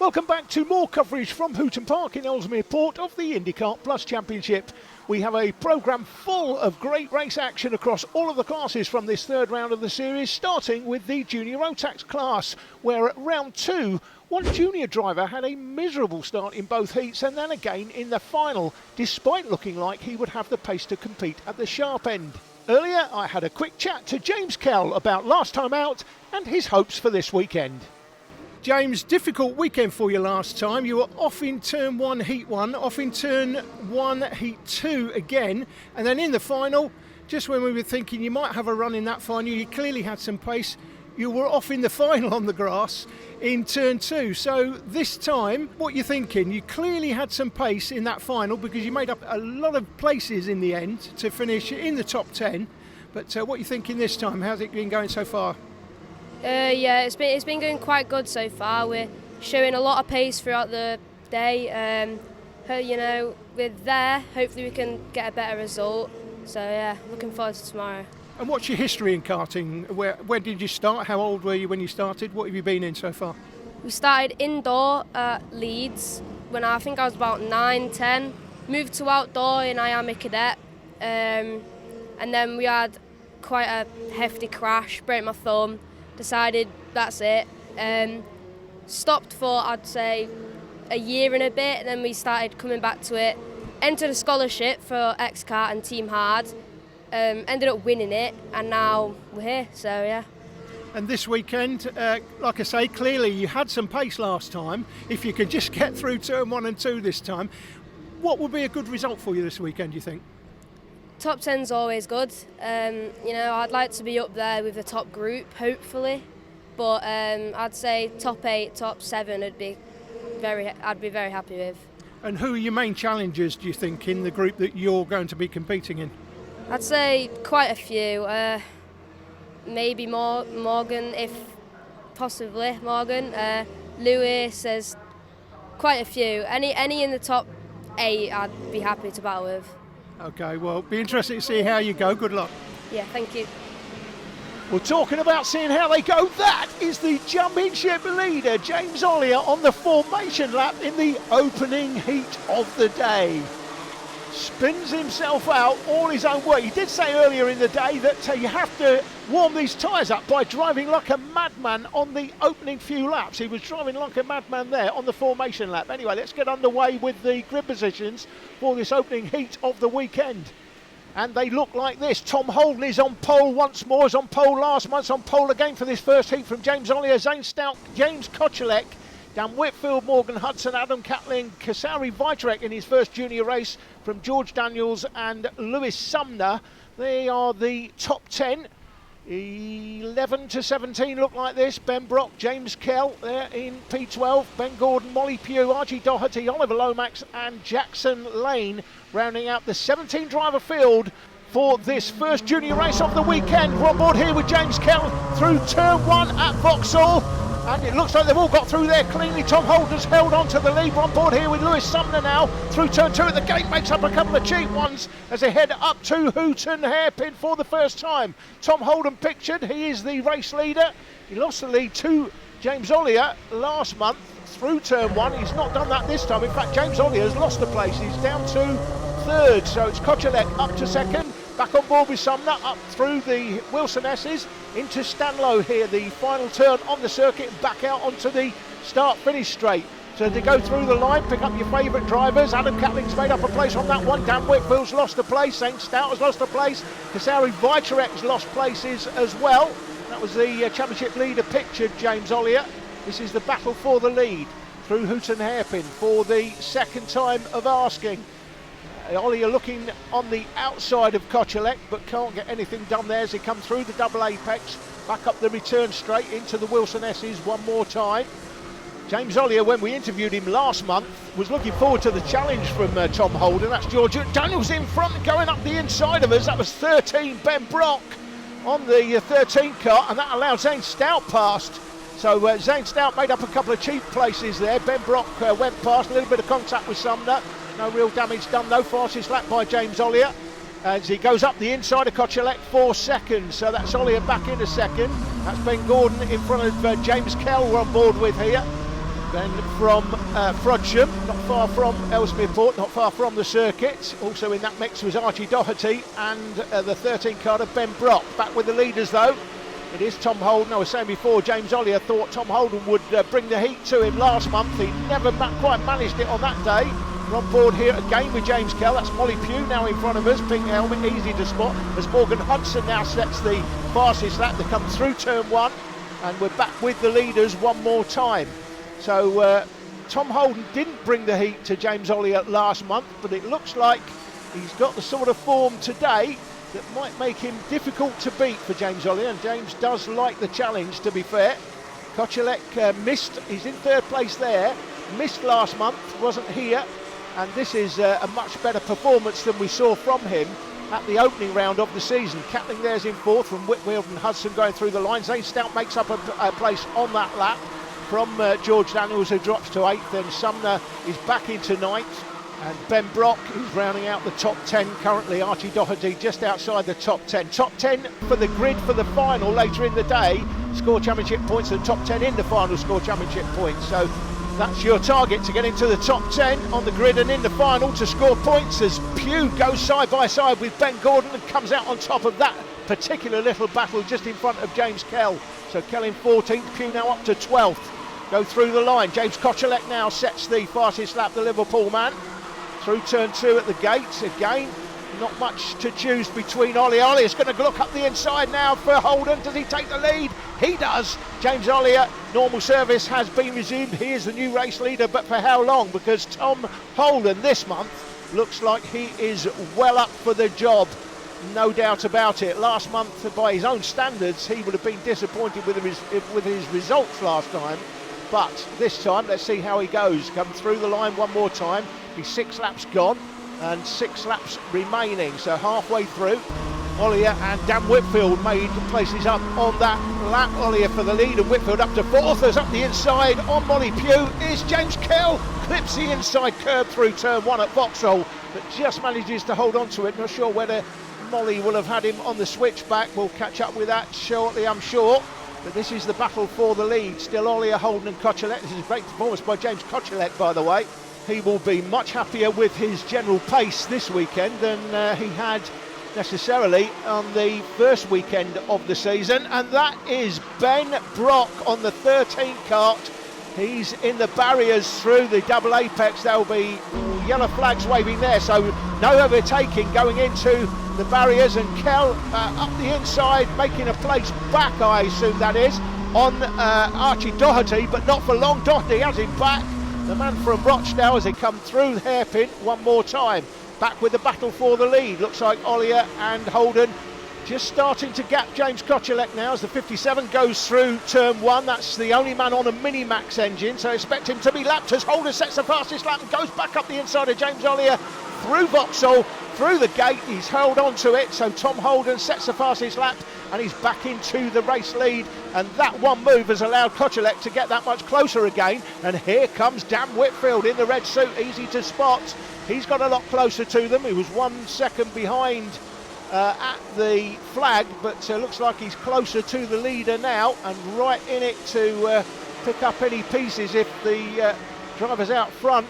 Welcome back to more coverage from Hooton Park in Ellesmere Port of the Indikart Plus Championship. We have a programme full of great race action across all of the classes from this third round of the series, starting with the junior road tax class, where at round 2, one junior driver had a miserable start in both heats and then again in the final, despite looking like he would have the pace to compete at the sharp end. Earlier, I had a quick chat to James Kell about last time out and his hopes for this weekend. James, difficult weekend for you last time. You were off in turn 1, heat 1, off in turn 1, heat 2 again, and then in the final, just when we were thinking you might have a run in that final, you clearly had some pace, you were off in the final on the grass in turn 2. So this time, what you're thinking, you clearly had some pace in that final because you made up a lot of places in the end to finish in the top 10, but what are you thinking this time? How's it been going so far? Yeah, it's been going quite good so far. We're showing a lot of pace throughout the day. We're there. Hopefully we can get a better result. So yeah, looking forward to tomorrow. And what's your history in karting? Where did you start? How old were you when you started? What have you been in so far? We started indoor at Leeds when I think I was about 9, 10. Moved to outdoor in Miami Cadet. And then we had quite a hefty crash, broke my thumb. Decided that's it. Stopped for, I'd say, a year and a bit, and then we started coming back to it. Entered a scholarship for X-Kart and Team Hard. Ended up winning it, and now we're here, so yeah. And this weekend, like I say, clearly you had some pace last time. If you could just get through turn 1 and 2 this time, what would be a good result for you this weekend, do you think? Top 10's always good. I'd like to be up there with the top group, hopefully. But I'd say top 8, top 7 I'd be very happy with. And who are your main challengers, do you think, in the group that you're going to be competing in? I'd say quite a few. Maybe Morgan, if possibly Morgan. Lewis, there's quite a few. Any in the top 8 I'd be happy to battle with. Okay, well, be interesting to see how you go. Good luck. Yeah, thank you. Well, talking about seeing how they go, that is the championship leader, James Ollier, on the formation lap in the opening heat of the day. Spins himself out all his own way. He did say earlier in the day that you have to warm these tyres up by driving like a madman on the opening few laps. He was driving like a madman there on the formation lap. Anyway, let's get underway with the grid positions for this opening heat of the weekend. And they look like this. Tom Holden is on pole once more, is on pole last month, on pole again for this first heat from James Ollier, Zane Stout, James Kochelek, Dan Whitfield, Morgan Hudson, Adam Catling, Kasari Vitrek in his first junior race from George Daniels and Lewis Sumner. They are the top 10. 11 to 17 look like this. Ben Brock, James Kell there in P12. Ben Gordon, Molly Pugh, Archie Doherty, Oliver Lomax and Jackson Lane rounding out the 17 driver field for this first junior race of the weekend. We're on board here with James Kell through turn 1 at Vauxhall. And it looks like they've all got through there cleanly. Tom Holden's held on to the lead. We're on board here with Lewis Sumner now through turn 2 at the gate. Makes up a couple of cheap ones as they head up to Hooton Hairpin for the first time. Tom Holden pictured. He is the race leader. He lost the lead to James Ollier last month through turn 1. He's not done that this time. In fact, James Ollier has lost the place. He's down to 3rd. So it's Kochelek up to 2nd. Back on board with Sumner, up through the Wilson S's into Stanlow here, the final turn on the circuit, and back out onto the start-finish straight. So to go through the line, pick up your favourite drivers. Adam Catling's made up a place on that one. Dan Whitfield's lost a place. Saint Stout has lost a place. Kasari Vicharek's lost places as well. That was the championship leader pictured, James Ollier. This is the battle for the lead through Hooton Hairpin for the second time of asking. Ollier looking on the outside of Kochelek, but can't get anything done there as he come through the double apex, back up the return straight into the Wilson S's one more time. James Ollier, when we interviewed him last month, was looking forward to the challenge from Tom Holden. That's George Daniels in front, going up the inside of us. That was 13, Ben Brock on the 13 car, and that allowed Zane Stout past. So Zane Stout made up a couple of cheap places there. Ben Brock went past, a little bit of contact with Sumner. No real damage done though. Fastest lap by James Ollier as he goes up the inside of Kochelek 4 seconds. So that's Ollier back in a second. That's Ben Gordon in front of James Kell we're on board with here. Then from Frodsham, not far from Ellesmere Port, not far from the circuit. Also in that mix was Archie Doherty and the 13 card of Ben Brock. Back with the leaders though. It is Tom Holden. I was saying before, James Ollier thought Tom Holden would bring the heat to him last month. He never quite managed it on that day. We're on board here again with James Kell. That's Molly Pugh now in front of us. Pink helmet, easy to spot. As Morgan Hudson now sets the fastest lap to come through turn one. And we're back with the leaders one more time. So Tom Holden didn't bring the heat to James Ollier last month, but it looks like he's got the sort of form today that might make him difficult to beat for James Ollier, and James does like the challenge, to be fair. Kocelek missed, he's in third place there, missed last month, wasn't here, and this is a much better performance than we saw from him at the opening round of the season. Catling there's in fourth from Whitfield and Hudson going through the line. Zane Stout makes up a place on that lap from George Daniels, who drops to 8th. Then Sumner is back into 9th, and Ben Brock is rounding out the top 10 currently. Archie Doherty just outside the top 10. Top 10 for the grid for the final later in the day. Score championship points, and top 10 in the final score championship points. So that's your target, to get into the top 10 on the grid and in the final to score points, as Pugh goes side by side with Ben Gordon and comes out on top of that particular little battle just in front of James Kell. So Kell in 14th, Pugh now up to 12th. Go through the line. James Kocelek now sets the fastest lap, the Liverpool man. Through turn 2 at the gates again. Not much to choose between Ollier. Ollier's going to look up the inside now for Holden. Does he take the lead? He does. James Ollier, normal service has been resumed. He is the new race leader, but for how long? Because Tom Holden this month looks like he is well up for the job. No doubt about it. Last month, by his own standards, he would have been disappointed with his results last time. But this time, let's see how he goes. Come through the line one more time. He's 6 laps gone and 6 laps remaining. So halfway through, Ollier and Dan Whitfield made places up on that lap. Ollier for the lead and Whitfield up to 4th. As up the inside on Molly Pugh is James Kell. Clips the inside curb through turn 1 at Vauxhall, but just manages to hold on to it. Not sure whether Molly will have had him on the switchback. We'll catch up with that shortly, I'm sure. But this is the battle for the lead. Still Ollier, Holden and Kocelek. This is a great performance by James Kocelek, by the way. He will be much happier with his general pace this weekend than he had necessarily on the first weekend of the season. And that is Ben Brock on the 13 kart. He's in the barriers through the double apex. There'll be yellow flags waving there, so no overtaking going into the barriers, and Kell up the inside making a place back, I assume that is, on Archie Doherty, but not for long. Doherty has him back. The man from Rochdale as they come through the hairpin one more time. Back with the battle for the lead. Looks like Ollier and Holden just starting to gap James Kocelek now as the 57 goes through turn 1. That's the only man on a Mini-Max engine, so expect him to be lapped as Holden sets the fastest lap and goes back up the inside of James Ollier through Vauxhall, through the gate. He's held on to it, so Tom Holden sets the fastest lap and he's back into the race lead, and that one move has allowed Kocelek to get that much closer again. And here comes Dan Whitfield in the red suit, easy to spot. He's got a lot closer to them. He was 1 second behind at the flag, but looks like he's closer to the leader now and right in it to pick up any pieces if the drivers out front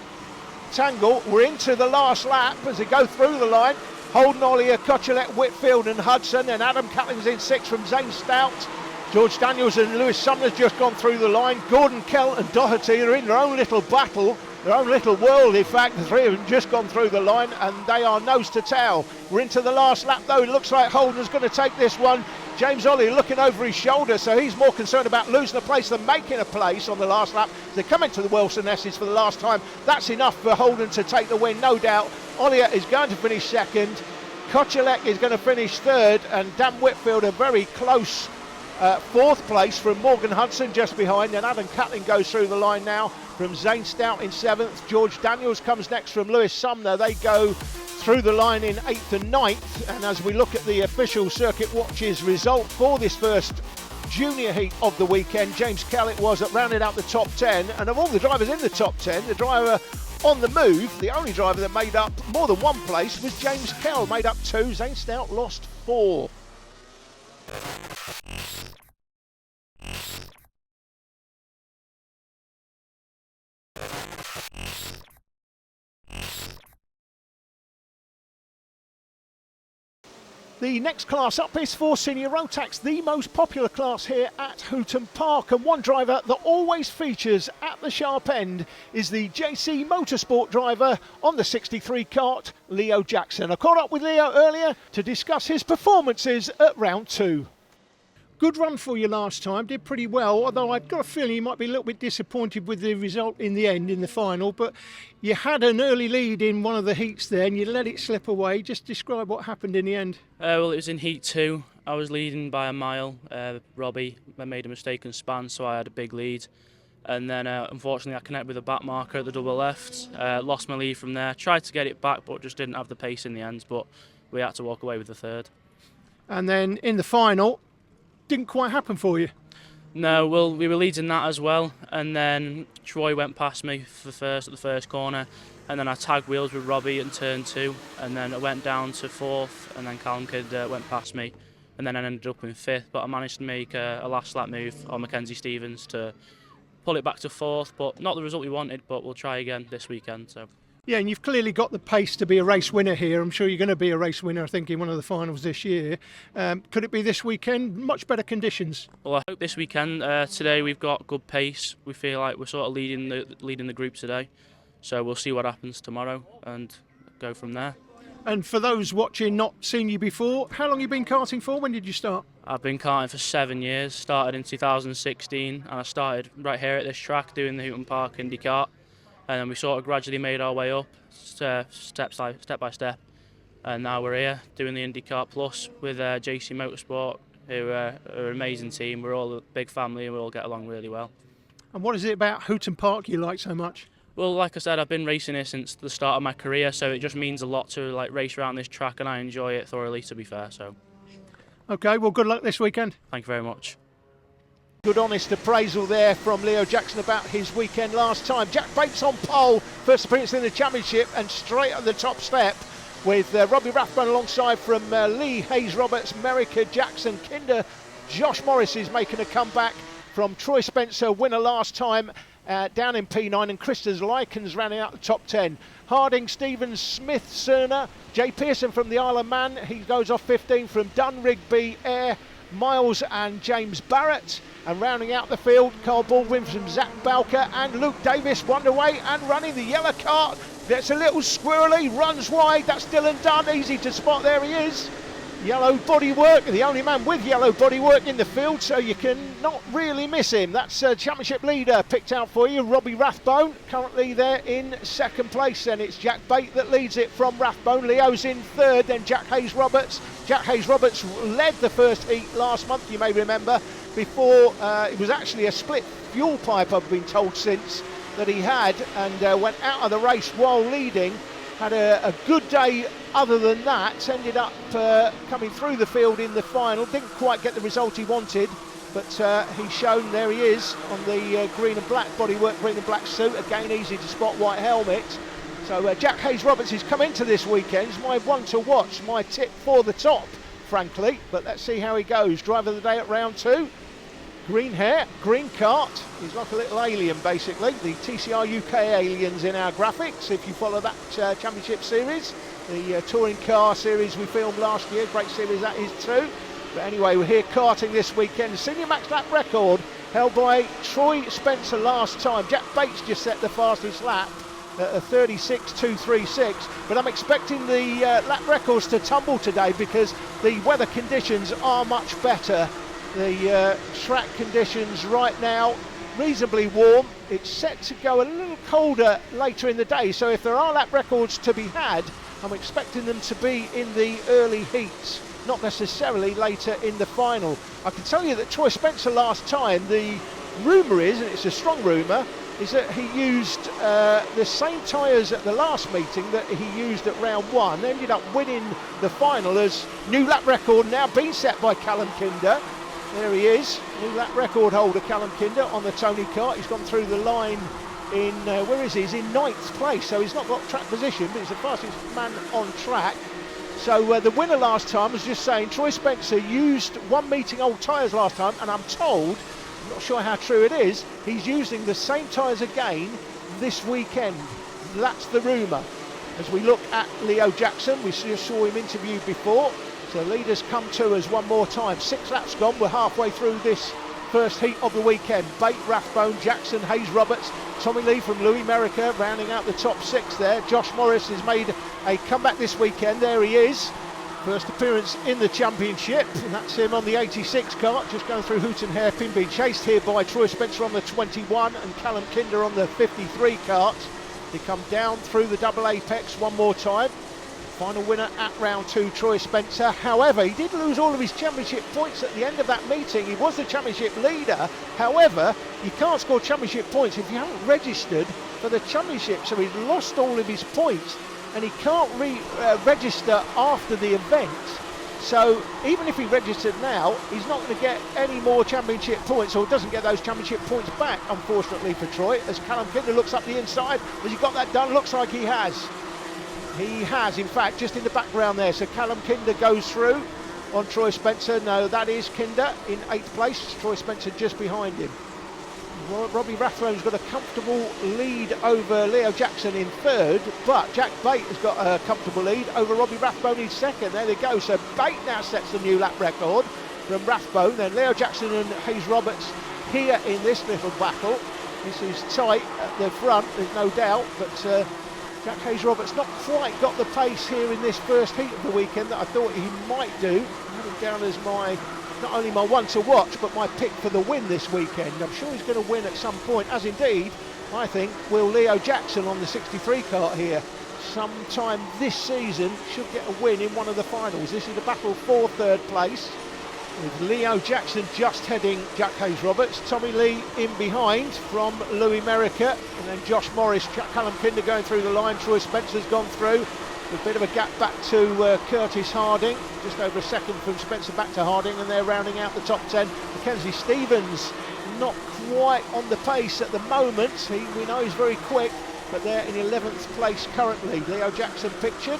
tangle. We're into the last lap as they go through the line. Holden, Ollier, Kocelek, Whitfield and Hudson, and Adam Catling's in 6th from Zane Stout. George Daniels and Lewis Sumner's just gone through the line. Gordon, Kell and Doherty are in their own little battle, their own little world in fact. The three of them just gone through the line and they are nose to tail. We're into the last lap though. It looks like Holden's going to take this one. James Ollier looking over his shoulder, so he's more concerned about losing a place than making a place on the last lap. They come into the Wilson S's for the last time. That's enough for Holden to take the win, no doubt. Ollier is going to finish 2nd. Kocelek is going to finish 3rd, and Dan Whitfield a very close 4th place from Morgan Hudson just behind. And Adam Catling goes through the line now from Zane Stout in 7th. George Daniels comes next from Lewis Sumner. They go through the line in 8th and 9th. And as we look at the official Circuit Watch's result for this first junior heat of the weekend, James Kell it was that rounded out the top 10. And of all the drivers in the top 10, the driver on the move, the only driver that made up more than 1 place was James Kell, made up 2. Zane Stout lost 4. The next class up is for Senior Road Tax, the most popular class here at Hooton Park. And one driver that always features at the sharp end is the JC Motorsport driver on the 63 kart, Leo Jackson. I caught up with Leo earlier to discuss his performances at round 2. Good run for you last time, did pretty well, although I've got a feeling you might be a little bit disappointed with the result in the end, in the final, but you had an early lead in one of the heats there and you let it slip away. Just describe what happened in the end. Well, it was in heat 2. I was leading by a mile. Robbie made a mistake and span, so I had a big lead. And then, unfortunately, I connected with a back marker at the double left. Lost my lead from there. Tried to get it back, but just didn't have the pace in the end. But we had to walk away with the third. And then in the final, didn't quite happen for you. No, well, we were leading that as well, and then Troy went past me for first at the first corner, and then I tagged wheels with Robbie in turn 2, and then I went down to 4th, and then Callum Kidd went past me, and then I ended up in 5th, but I managed to make a last lap move on Mackenzie Stevens to pull it back to 4th, but not the result we wanted, but we'll try again this weekend. So. Yeah, and you've clearly got the pace to be a race winner here. I'm sure you're going to be a race winner, I think, in one of the finals this year. Could it be this weekend? Much better conditions. Well, I hope this weekend. Today we've got good pace. We feel like we're sort of leading the group today. So we'll see what happens tomorrow and go from there. And for those watching not seen you before, how long have you been karting for? When did you start? I've been karting for 7 years. Started in 2016, and I started right here at this track doing the Hooton Park Indikart. And then we sort of gradually made our way up, step by step. And now we're here doing the IndyCar Plus with JC Motorsport, who are an amazing team. We're all a big family and we all get along really well. And what is it about Hooton Park you like so much? Well, like I said, I've been racing here since the start of my career, so it just means a lot to race around this track, and I enjoy it thoroughly, to be fair. So. Okay, well, good luck this weekend. Thank you very much. Good honest appraisal there from Leo Jackson about his weekend last time. Jack Bates on pole, first appearance in the championship, and straight at the top step with Robbie Rathbone alongside from Lee, Hayes Roberts, Merica, Jackson, Kinder. Josh Morris is making a comeback from Troy Spencer, winner last time down in P9, and Christers Likens rounding out the top 10. Harding, Stevens, Smith, Cerner, Jay Pearson from the Isle of Man, he goes off 15 from Dunn, Rigby, Ayr, Miles and James Barrett. And rounding out the field, Carl Baldwin from Zach Balker and Luke Davis, one away and running the yellow cart. That's a little squirrely, runs wide, that's Dylan Dunn, easy to spot, there he is. Yellow bodywork, the only man with yellow bodywork in the field, so you can not really miss him. That's championship leader picked out for you, Robbie Rathbone, currently there in second place. Then it's Jack Bate that leads it from Rathbone. Leo's in third, then Jack Hayes Roberts. Jack Hayes Roberts led the first heat last month, you may remember, before it was actually a split fuel pipe, I've been told since, that he had, and went out of the race while leading. Had a good day other than that, ended up coming through the field in the final, didn't quite get the result he wanted, but he's shown, there he is, on the green and black bodywork, green and black suit, again easy to spot, white helmet. So Jack Hayes Roberts has come into this weekend, it's my one to watch, my tip for the top, frankly, but let's see how he goes. Driver of the day at round 2. Green hair, green cart. He's like a little alien, basically. The TCR UK aliens in our graphics, if you follow that championship series. The touring car series we filmed last year, great series that is too. But anyway, we're here karting this weekend. The senior max lap record held by Troy Spencer last time. Jack Bates just set the fastest lap at a 36.236. But I'm expecting the lap records to tumble today because the weather conditions are much better. The track conditions right now reasonably warm. It's set to go a little colder later in the day, so if there are lap records to be had, I'm expecting them to be in the early heats, not necessarily later in the final. I can tell you that Troy Spencer last time, the rumour is, and it's a strong rumour, is that he used the same tyres at the last meeting that he used at round 1, ended up winning the final as new lap record now being set by Callum Kinder. There he is, new lap record holder Callum Kinder on the Tony kart. He's gone through the line in, where is he? He's in 9th place, so he's not got track position, but he's the fastest man on track. So the winner last time was just saying Troy Spencer used one meeting old tyres last time, and I'm told, I'm not sure how true it is, he's using the same tyres again this weekend. That's the rumour. As we look at Leo Jackson, we just saw him interviewed before. So leaders come to us one more time. 6 laps gone, we're halfway through this first heat of the weekend. Bate, Rathbone, Jackson, Hayes Roberts, Tommy Lee from Louis America rounding out the top 6 there. Josh Morris has made a comeback this weekend. There he is. First appearance in the championship, and that's him on the 86 kart, just going through Hooton Hairpin, being chased here by Troy Spencer on the 21 and Callum Kinder on the 53 kart. They come down through the double apex one more time. Final winner at round 2, Troy Spencer. However, he did lose all of his championship points at the end of that meeting. He was the championship leader. However, you can't score championship points if you haven't registered for the championship. So he's lost all of his points and he can't register after the event. So even if he registered now, he's not going to get any more championship points, or doesn't get those championship points back, unfortunately for Troy. As Callum Kinder looks up the inside, has he got that done? Looks like he has. He has, in fact, just in the background there. So Callum Kinder goes through on Troy Spencer. No, that is Kinder in 8th place. Troy Spencer just behind him. Robbie Rathbone's got a comfortable lead over Leo Jackson in 3rd, but Jack Bate has got a comfortable lead over Robbie Rathbone in 2nd. There they go. So Bate now sets the new lap record from Rathbone. Then Leo Jackson and Hayes Roberts here in this little battle. This is tight at the front, there's no doubt, but Jack Hayes Roberts not quite got the pace here in this first heat of the weekend that I thought he might do. I had him down as not only my one to watch, but my pick for the win this weekend. I'm sure he's going to win at some point, as indeed I think will Leo Jackson on the 63 kart here. Sometime this season should get a win in one of the finals. This is the battle for 3rd place, with Leo Jackson just heading Jack Hayes Roberts, Tommy Lee in behind from Louis America, and then Josh Morris, Callum Kinder going through the line. Troy Spencer's gone through. A bit of a gap back to Curtis Harding, just over a second from Spencer back to Harding, and they're rounding out the top 10. Mackenzie Stevens not quite on the pace at the moment. We know he's very quick, but they're in 11th place currently. Leo Jackson pictured,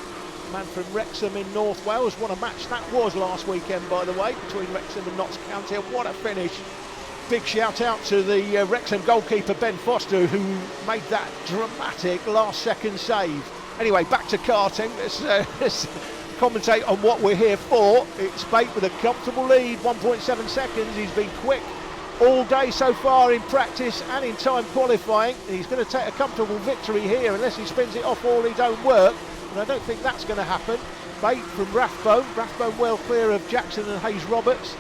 man from Wrexham in North Wales. What a match that was last weekend, by the way, between Wrexham and Notts County. What a finish. Big shout out to the Wrexham goalkeeper Ben Foster, who made that dramatic last second save. Anyway, back to karting. Let's commentate on what we're here for. It's Bate with a comfortable lead, 1.7 seconds. He's been quick all day so far in practice and in time qualifying. He's going to take a comfortable victory here unless he spins it off all his own work, and I don't think that's going to happen. Bate from Rathbone. Rathbone well clear of Jackson and Hayes Roberts.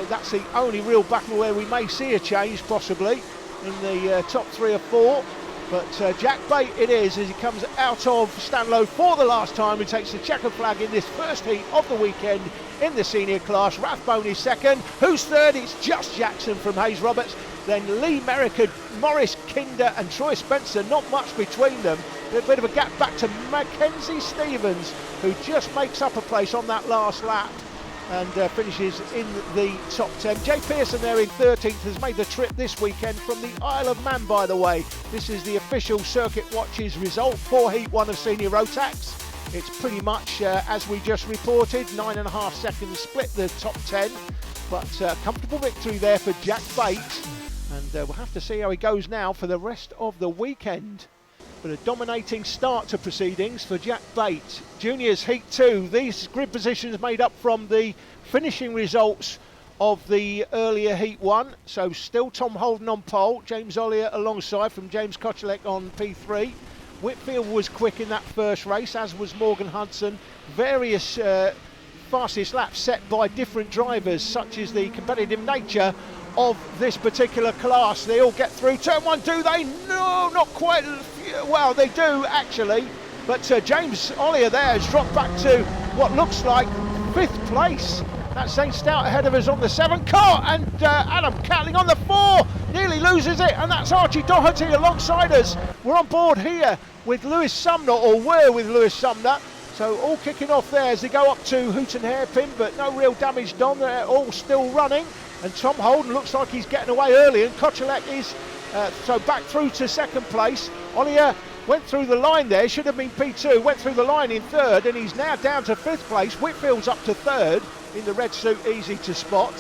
That's the only real battle where we may see a change possibly in the top 3 or 4. But Jack Bate it is, as he comes out of Stanlow for the last time. He takes the checker flag in this first heat of the weekend in the senior class. Rathbone is 2nd. Who's 3rd? It's just Jackson from Hayes Roberts. Then Lee Merrick, Morris, Kinder and Troy Spencer, not much between them. A bit of a gap back to Mackenzie Stevens, who just makes up a place on that last lap and finishes in the top 10. Jay Pearson there in 13th has made the trip this weekend from the Isle of Man, by the way. This is the official Circuit Watches result for Heat 1 of Senior Rotax. It's pretty much as we just reported, 9.5 seconds split the top 10, but comfortable victory there for Jack Bate, and we'll have to see how he goes now for the rest of the weekend. But a dominating start to proceedings for Jack Bate. Juniors Heat 2, these grid positions made up from the finishing results of the earlier Heat 1. So still Tom Holden on pole, James Ollier alongside from James Kochelek on P3. Whitfield was quick in that first race, as was Morgan Hudson. Various fastest laps set by different drivers, such as the competitive nature of this particular class. They all get through turn 1, do they? No, not quite. Well, they do actually, but James Ollier there has dropped back to what looks like 5th place. That's Saint Stout ahead of us on the 7 car, and Adam Catling on the 4 nearly loses it, and that's Archie Doherty alongside us. We're on board here with Lewis Sumner, or were with Lewis Sumner. So all kicking off there as they go up to Hooton Hairpin, but no real damage done. They're all still running, and Tom Holden looks like he's getting away early, and Kochelek is so back through to 2nd place. Ollier went through the line there, should have been P2, went through the line in 3rd, and he's now down to 5th place. Whitfield's up to 3rd in the red suit, easy to spot.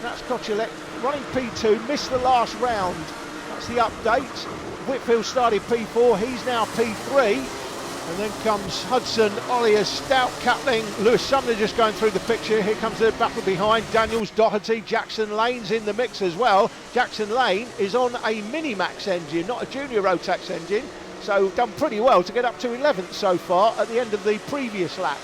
That's Kochelek running P2, missed the last round. That's the update. Whitfield started P4, he's now P3. And then comes Hudson, Ollier, Stout, Catling, Lewis Sumner just going through the picture. Here comes the battle behind. Daniels, Doherty, Jackson Lane's in the mix as well. Jackson Lane is on a Minimax engine, not a Junior Rotax engine. So done pretty well to get up to 11th so far at the end of the previous lap.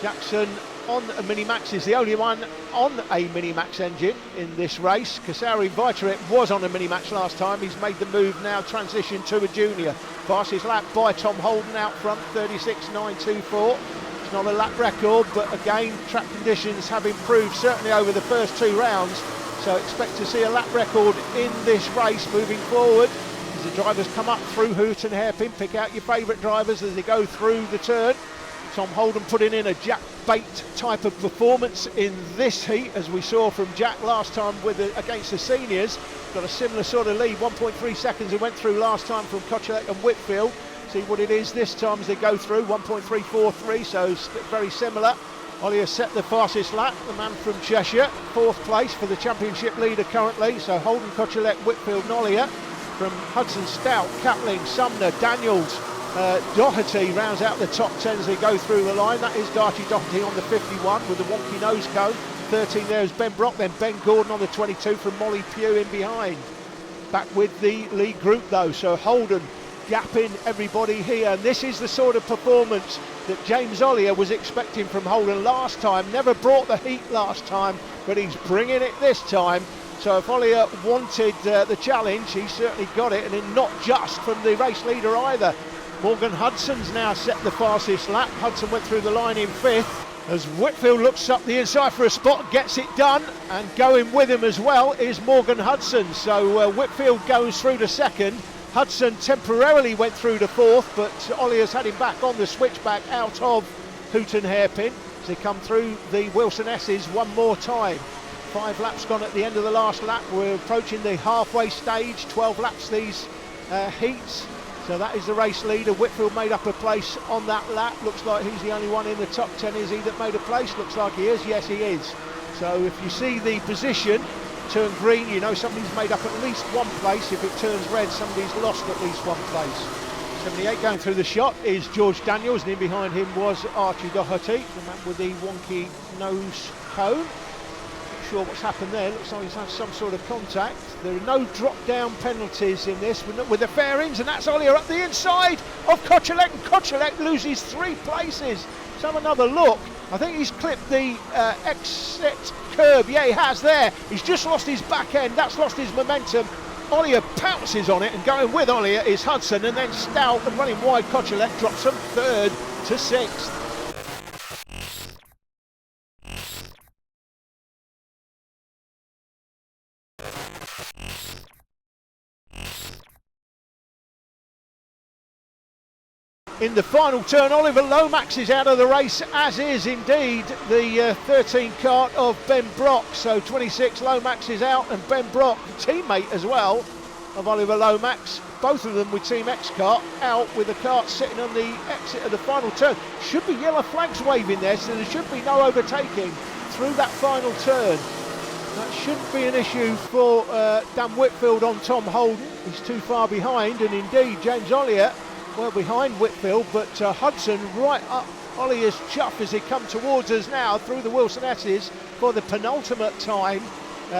Jackson on a Minimax is the only one on a Minimax engine in this race. Kasari Vitarit was on a Minimax last time. He's made the move now, transition to a Junior. Fastest lap by Tom Holden out front, 36.924. It's not a lap record, but again, track conditions have improved certainly over the first 2 rounds. So expect to see a lap record in this race moving forward. As the drivers come up through Hooton Hairpin, pick out your favourite drivers as they go through the turn. Tom Holden putting in a Jack Bate type of performance in this heat, as we saw from Jack last time against the seniors. Got a similar sort of lead, 1.3 seconds he went through last time from Kochilek and Whitfield. See what it is this time as they go through, 1.343, so very similar. Ollier set the fastest lap, the man from Cheshire, 4th place for the championship leader currently. So Holden, Kochilek, Whitfield and Ollier. From Hudson, Stout, Catling, Sumner, Daniels, Doherty rounds out the top 10 as they go through the line. That is Darcy Doherty on the 51 with the wonky nose cone. 13 there is Ben Brock, then Ben Gordon on the 22 from Molly Pugh in behind. Back with the lead group though, so Holden gapping everybody here. And this is the sort of performance that James Ollier was expecting from Holden last time. Never brought the heat last time, but he's bringing it this time. So if Ollier wanted the challenge, he certainly got it, and then not just from the race leader either. Morgan Hudson's now set the fastest lap. Hudson went through the line in 5th. As Whitfield looks up the inside for a spot, gets it done, and going with him as well is Morgan Hudson. So Whitfield goes through to 2nd. Hudson temporarily went through to 4th, but Ollier's had him back on the switchback out of Hooton Hairpin as they come through the Wilson S's one more time. 5 laps gone at the end of the last lap. We're approaching the halfway stage, 12 laps these heats. So that is the race leader. Whitfield made up a place on that lap. Looks like he's the only one in the top 10, is he, that made a place? Looks like he is. Yes, he is. So if you see the position turn green, you know somebody's made up at least one place. If it turns red, somebody's lost at least one place. 78 going through the shot is George Daniels, and in behind him was Archie Doherty, the man with the wonky nose cone. Sure what's happened there. Looks like he's had some sort of contact. There are no drop down penalties in this with the fairings, and that's Ollier up the inside of Kochilek, and Kochilek loses 3 places. Let's have another look. I think he's clipped the exit curb. Yeah, he has there. He's just lost his back end. That's lost his momentum. Ollier pounces on it, and going with Ollier is Hudson, and then Stout, and running wide Kochilek drops from 3rd to 6th. In the final turn, Oliver Lomax is out of the race, as is indeed the 13 kart of Ben Brock. So 26 Lomax is out, and Ben Brock, teammate as well of Oliver Lomax, both of them with Team X kart, out with the kart sitting on the exit of the final turn. Should be yellow flags waving there, so there should be no overtaking through that final turn. That shouldn't be an issue for Dan Whitfield on Tom Holden. He's too far behind, and indeed James Ollier well behind Whitfield, but Hudson right up Ollier's chuff as they come towards us now through the Wilson S's for the penultimate time.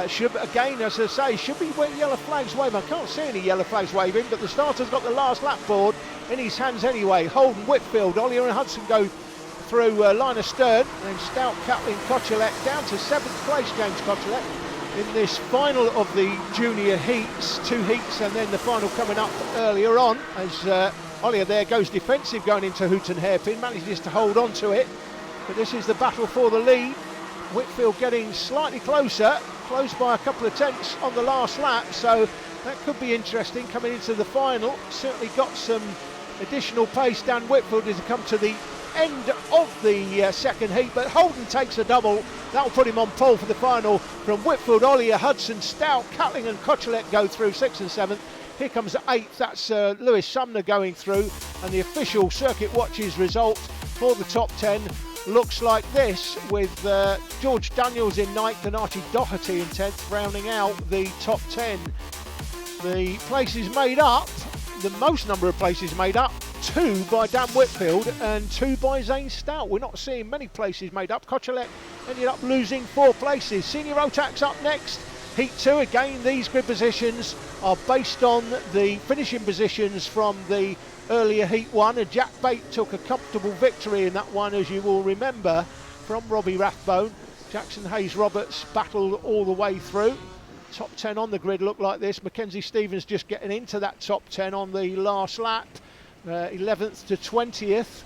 Should, again, as I say, should be yellow flags waving. I can't see any yellow flags waving, but the starter's got the last lap board in his hands anyway. Holden, Whitfield, Ollier and Hudson go through line of stern, and then Stout, Catling, Kochilek down to 7th place, James Kochilek, in this final of the junior heats, 2 heats, and then the final coming up earlier on as Ollier there goes defensive going into Hooton Hairpin, manages to hold on to it, but this is the battle for the lead. Whitfield getting slightly closer, close by a couple of tenths on the last lap, so that could be interesting coming into the final. Certainly got some additional pace. Dan Whitfield as he come to the end of the second heat, but Holden takes a double. That'll put him on pole for the final. From Whitfield, Ollier, Hudson, Stout, Catling and Kochilek go through 6th and 7th. Here comes 8th, that's Lewis Sumner going through, and the official Circuit Watches result for the top 10 looks like this, with George Daniels in 9th and Archie Doherty in 10th, rounding out the top 10. The places made up, the most number of places made up 2 by Dan Whitfield and 2 by Zane Stout. We're not seeing many places made up. Kochelet ended up losing 4 places. Senior Rotax up next. Heat 2, again, these grid positions are based on the finishing positions from the earlier Heat 1, and Jack Bate took a comfortable victory in that one, as you will remember, from Robbie Rathbone. Jackson Hayes-Roberts battled all the way through. Top 10 on the grid look like this. Mackenzie Stevens just getting into that top 10 on the last lap. 11th to 20th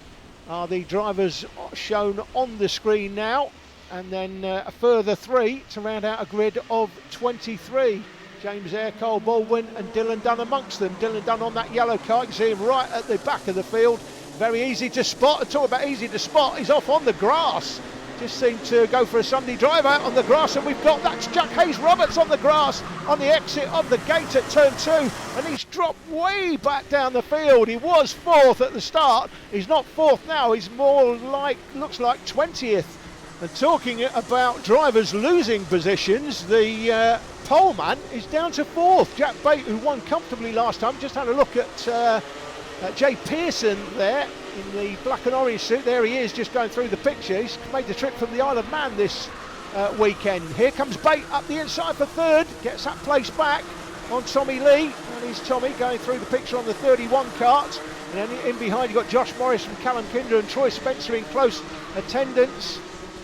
are the drivers shown on the screen now. And then a further 3 to round out a grid of 23. James Eyre, Cole Baldwin and Dylan Dunn amongst them. Dylan Dunn on that yellow car, you can see him right at the back of the field. Very easy to spot. And talk about easy to spot, he's off on the grass. Just seemed to go for a Sunday drive out on the grass, and we've got that's Jack Hayes-Roberts on the grass on the exit of the gate at turn 2, and he's dropped way back down the field. He was 4th at the start, he's not 4th now, he's more like, looks like 20th. And talking about drivers losing positions, the poleman is down to 4th. Jack Bate, who won comfortably last time, just had a look at Jay Pearson there in the black and orange suit. There he is, just going through the picture. He's made the trip from the Isle of Man this weekend. Here comes Bate up the inside for 3rd, gets that place back on Tommy Lee, and here's Tommy going through the picture on the 31 kart. And then in behind you've got Josh Morris from Callum Kinder and Troy Spencer in close attendance.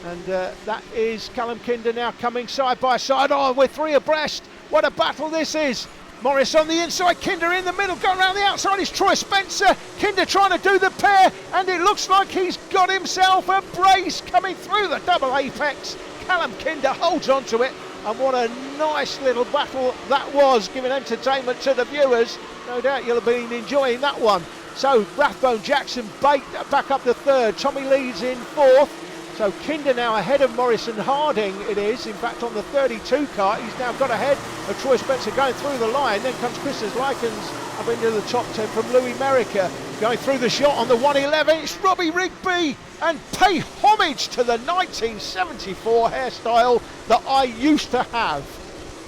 And that is Callum Kinder now coming side by side. Oh, we're 3 abreast. What a battle this is. Morris on the inside, Kinder in the middle, going around the outside is Troy Spencer. Kinder trying to do the pair, and it looks like he's got himself a brace coming through the double apex. Callum Kinder holds on to it, and what a nice little battle that was, giving entertainment to the viewers. No doubt you'll have been enjoying that one. So Rathbone, Jackson, Bate back up to 3rd. Tommy Lee's in 4th. So Kinder now ahead of Morrison Harding, it is. In fact, on the 32 car, he's now got ahead of Troy Spencer going through the line. Then comes Chris's Likens up into the top 10 from Louis Merica. Going through the shot on the 111, it's Robbie Rigby. And pay homage to the 1974 hairstyle that I used to have.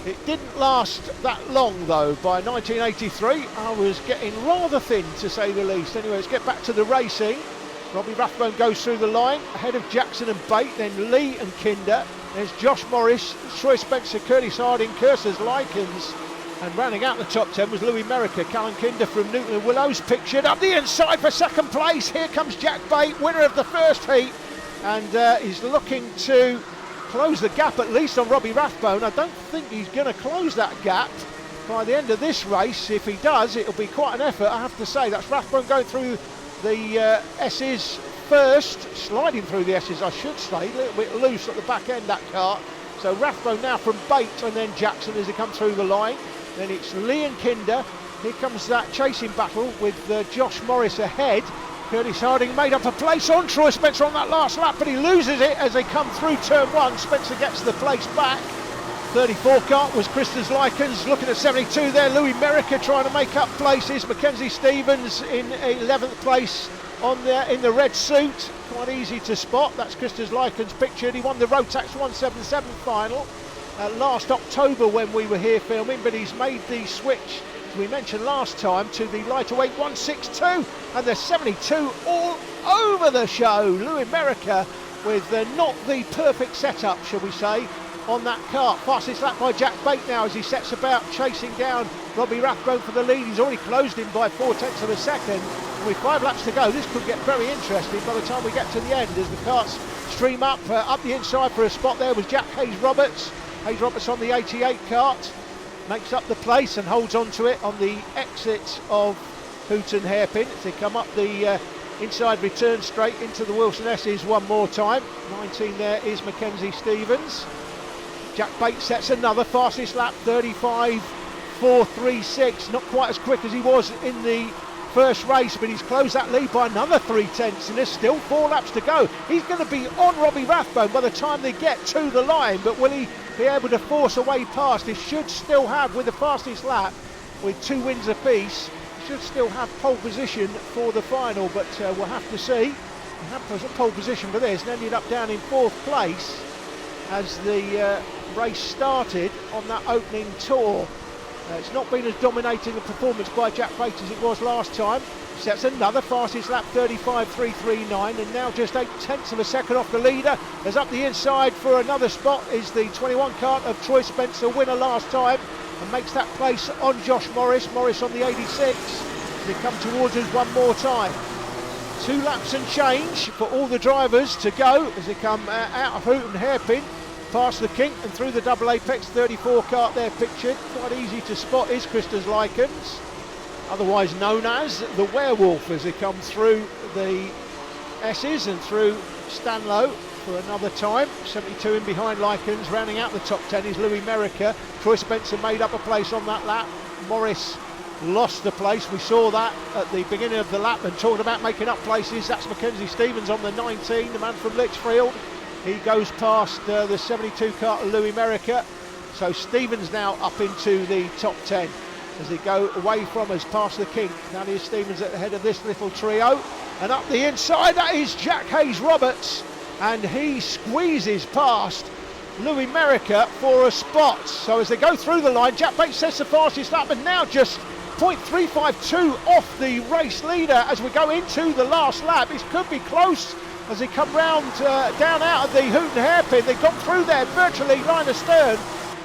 It didn't last that long, though. By 1983, I was getting rather thin, to say the least. Anyway, let's get back to the racing. Robbie Rathbone goes through the line, ahead of Jackson and Bate, then Lee and Kinder. There's Josh Morris, Troy Spencer, Curtis Harding, Cursors Likens. And rounding out the top 10 was Louis Merica. Callum Kinder from Newton and Willows pictured up the inside for 2nd place. Here comes Jack Bate, winner of the first heat. And he's looking to close the gap, at least on Robbie Rathbone. I don't think he's going to close that gap by the end of this race. If he does, it'll be quite an effort, I have to say. That's Rathbone going through the S's first, sliding through the S's, I should say, a little bit loose at the back end, that car. So Rathbone now from Bate, and then Jackson as they come through the line. Then it's Lee and Kinder. Here comes that chasing battle with Josh Morris ahead. Curtis Harding made up a place on Troy Spencer on that last lap, but he loses it as they come through turn 1. Spencer gets the place back. 34 kart was Christers Likens, looking at 72 there. Louis Merica trying to make up places. Mackenzie Stevens in 11th place in the red suit. Quite easy to spot. That's Christers Likens pictured. He won the Rotax 177 final last October when we were here filming, but he's made the switch, as we mentioned last time, to the lighter weight 162, and the 72 all over the show. Louis Merica with not the perfect setup, shall we say, on that kart. Fastest lap by Jack Bate now as he sets about chasing down Robbie Rathbone for the lead. He's already closed him by 0.4 of a second. And with 5 laps to go, this could get very interesting by the time we get to the end as the karts stream up the inside for a spot there was Jack Hayes-Roberts. Hayes-Roberts on the 88 kart makes up the place and holds on to it on the exit of Hooton Hairpin as they come up the inside return straight into the Wilson S's one more time. 19 there is Mackenzie Stevens. Jack Bate sets another fastest lap, 35.436. Not quite as quick as he was in the first race, but he's closed that lead by another 0.3, and there's still 4 laps to go. He's going to be on Robbie Rathbone by the time they get to the line, but will he be able to force a way past? He should still have, with the fastest lap, with 2 wins apiece, should still have pole position for the final, but we'll have to see. He had pole position for this and ended up down in 4th place as the race started on that opening tour. It's not been as dominating a performance by Jack Bate as it was last time. Sets another fastest lap, 35.339, and now just 0.8 of a second off the leader. As up the inside for another spot is the 21 kart of Troy Spencer, winner last time, and makes that place on Josh Morris. Morris on the 86. They come towards us one more time. 2 laps and change for all the drivers to go as they come out of Hooton Hairpin, past the kink and through the double apex. 34 kart there pictured. Quite easy to spot is Christers Likens, otherwise known as the Werewolf, as they come through the S's and through Stanlow for another time. 72 in behind Likens. Rounding out the top 10 is Louis Merica. Troy Spencer made up a place on that lap. Morris lost the place. We saw that at the beginning of the lap, and talking about making up places, that's Mackenzie Stevens on the 19, the man from Lichfield. He goes past the 72 kart of Louis Merica. So Stevens now up into the top 10 as they go away from us past the kink. That is Stevens at the head of this little trio. And up the inside, that is Jack Hayes-Roberts. And he squeezes past Louis Merica for a spot. So as they go through the line, Jack Bates sets the fastest lap, and now just 0.352 off the race leader as we go into the last lap. It could be close as they come round down out of the Hooton Hairpin. They've gone through there virtually line astern,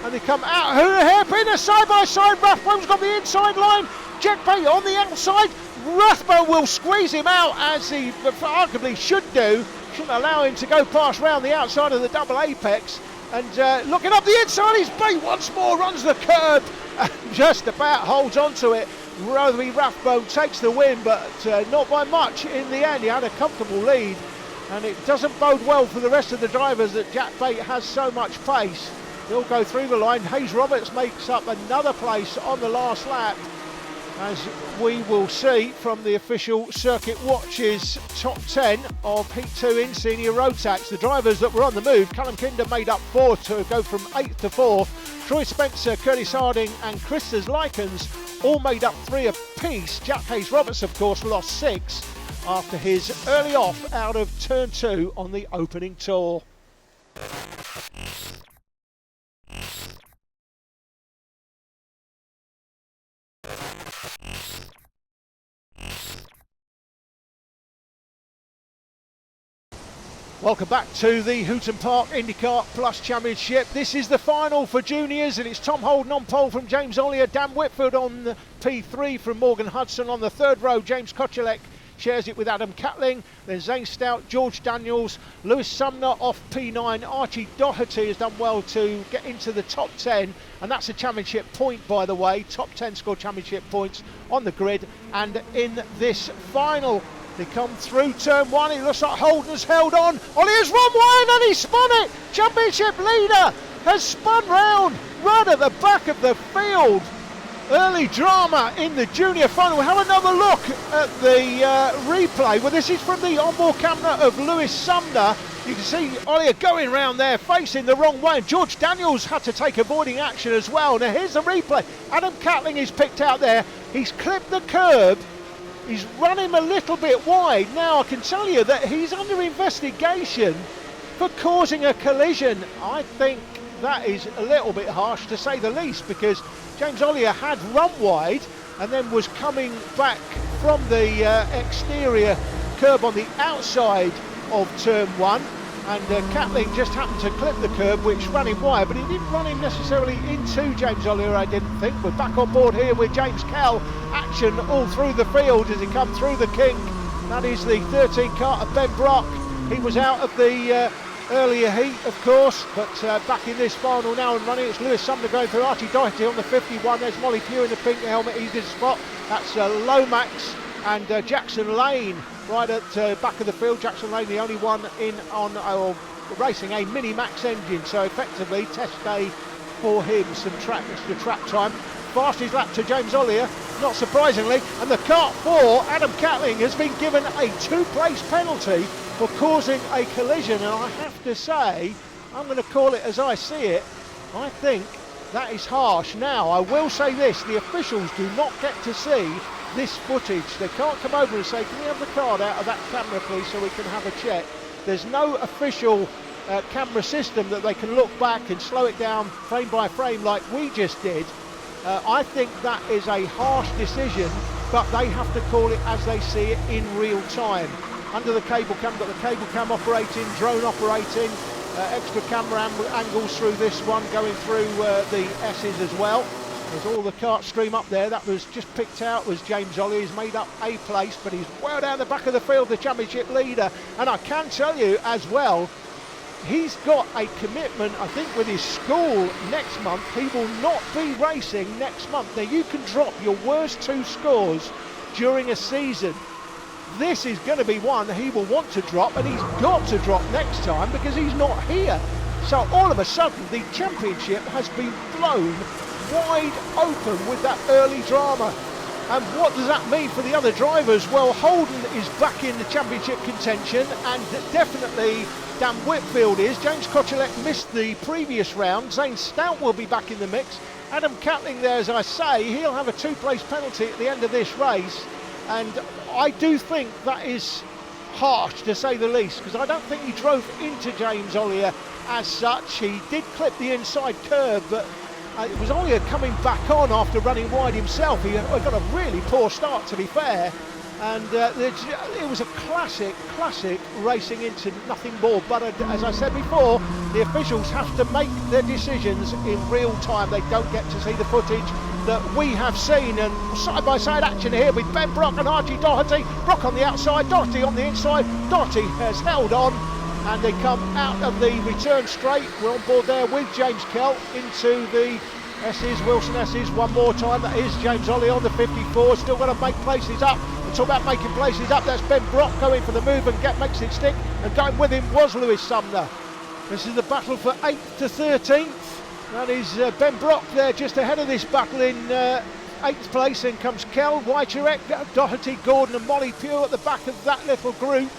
and they come out of Hooton Hairpin. A side by side. Rathbone's got the inside line. Jack Bates on the outside. Rathbone will squeeze him out, as he arguably should do. Shouldn't allow him to go past round the outside of the double apex. And looking up the inside is Bate once more, runs the curb and just about holds on to it. Roby Rathbone takes the win, but not by much in the end. He had a comfortable lead, and it doesn't bode well for the rest of the drivers that Jack Bate has so much pace. He'll go through the line. Hayes-Roberts makes up another place on the last lap, as we will see from the official Circuit Watches top 10 of Heat 2 in Senior Road Tax. The drivers that were on the move: Callum Kinder made up 4 to go from 8th to 4th. Troy Spencer, Curtis Harding and Christers Likens all made up 3 apiece. Jack Hayes-Roberts, of course, lost 6 after his early off out of turn 2 on the opening tour. Welcome back to the Hooton Park Indikart Plus Championship. This is the final for juniors, and it's Tom Holden on pole from James Ollier, Dan Whitfield on the P3 from Morgan Hudson. On the third row, James Kochelek shares it with Adam Catling, then Zane Stout, George Daniels, Lewis Sumner off P9. Archie Doherty has done well to get into the top 10, and that's a championship point, by the way. Top 10 score championship points on the grid. And in this final, they come through turn 1. It looks like Holden's held on. Ollier's run wide and he spun it. Championship leader has spun round right at the back of the field. Early drama in the junior final. We'll have another look at the replay. Well, this is from the onboard camera of Lewis Sumner. You can see Ollier going round there, facing the wrong way. And George Daniels had to take avoiding action as well. Now here's the replay. Adam Catling is picked out there. He's clipped the curb. He's run him a little bit wide. Now I can tell you that he's under investigation for causing a collision. I think that is a little bit harsh, to say the least, because James Ollier had run wide and then was coming back from the exterior curb on the outside of turn 1, and Catling just happened to clip the curb, which ran him wide, but he didn't run him necessarily into James Ollier, I didn't think. We're back on board here with James Kell. Action all through the field as he comes through the kink. That is the 13 kart of Ben Brock. He was out of the earlier heat, of course, but back in this final now and running. It's Lewis Sumner going through. Archie Doherty on the 51. There's Molly Pugh in the pink helmet. He's in spot. That's Lomax and Jackson Lane right at back of the field. Jackson Lane, the only one in on racing a Mini Max engine, so effectively test day for him. Some extra track time. Fastest lap to James Ollier, not surprisingly, and the kart 4, Adam Catling, has been given a 2-place penalty for causing a collision, and I have to say, I'm going to call it as I see it. I think that is harsh. Now, I will say this: the officials do not get to see this footage. They can't come over and say, can we have the card out of that camera please so we can have a check. There's no official camera system that they can look back and slow it down frame by frame like we just did. I think that is a harsh decision, but they have to call it as they see it in real time. Under the cable cam, got the cable cam operating, drone operating, extra camera angles through this one, going through the S's as well. There's all the kart stream up there. That was just picked out was James Ollie. He's made up a place, but he's well down the back of the field, the championship leader. And I can tell you as well, he's got a commitment, I think, with his school next month. He will not be racing next month. Now, you can drop your worst 2 scores during a season. This is going to be one that he will want to drop, and he's got to drop next time because he's not here. So all of a sudden, the championship has been blown wide open with that early drama. And what does that mean for the other drivers? Well, Holden is back in the championship contention, and definitely Dan Whitfield is. James Kochelet missed the previous round. Zane Stout will be back in the mix. Adam Catling there, as I say, he'll have a 2-place penalty at the end of this race. And I do think that is harsh, to say the least, because I don't think he drove into James Ollier as such. He did clip the inside curve, but it was Ollier coming back on after running wide himself. He got a really poor start, to be fair. And it was a classic racing into nothing more. But as I said before, the officials have to make their decisions in real time. They don't get to see the footage that we have seen. And side-by-side action here with Ben Brock and Archie Doherty. Brock on the outside, Doherty on the inside. Doherty has held on, and they come out of the return straight. We're on board there with James Kell into the S's, Wilson S's one more time. That is James Ollie on the 54. Still got to make places up. And talk about making places up. That's Ben Brock going for the move and makes it stick. And going with him was Lewis Sumner. This is the battle for 8th to 13th. That is Ben Brock there just ahead of this battle in 8th place. In comes Kell, Wycherek, Doherty, Gordon and Molly Pugh at the back of that little group.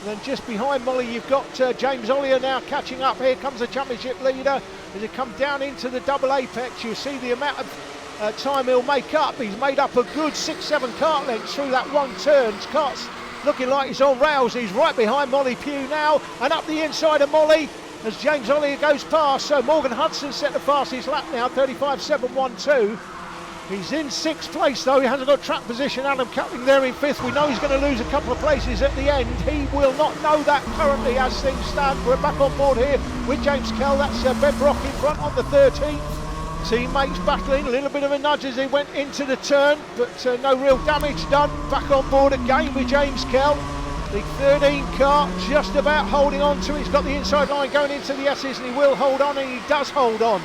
And then just behind Molly you've got James Ollier now catching up. Here comes the championship leader. As he comes down into the double apex, you see the amount of time he'll make up. He's made up a good 6-7 kart lengths through that one turn. Kart's looking like he's on rails. He's right behind Molly Pugh now, and up the inside of Molly as James Ollier goes past. So Morgan Hudson set the fastest lap now, 35.712. He's in 6th place though. He hasn't got track position. Adam Catling there in 5th. We know he's going to lose a couple of places at the end. He will not know that currently as things stand. We're back on board here with James Kell. That's Ben Brock in front on the 13th. Teammates battling, a little bit of a nudge as they went into the turn, but no real damage done. Back on board again with James Kell. The 13 car just about holding on to it. He's got the inside line going into the S's, and he will hold on, and he does hold on.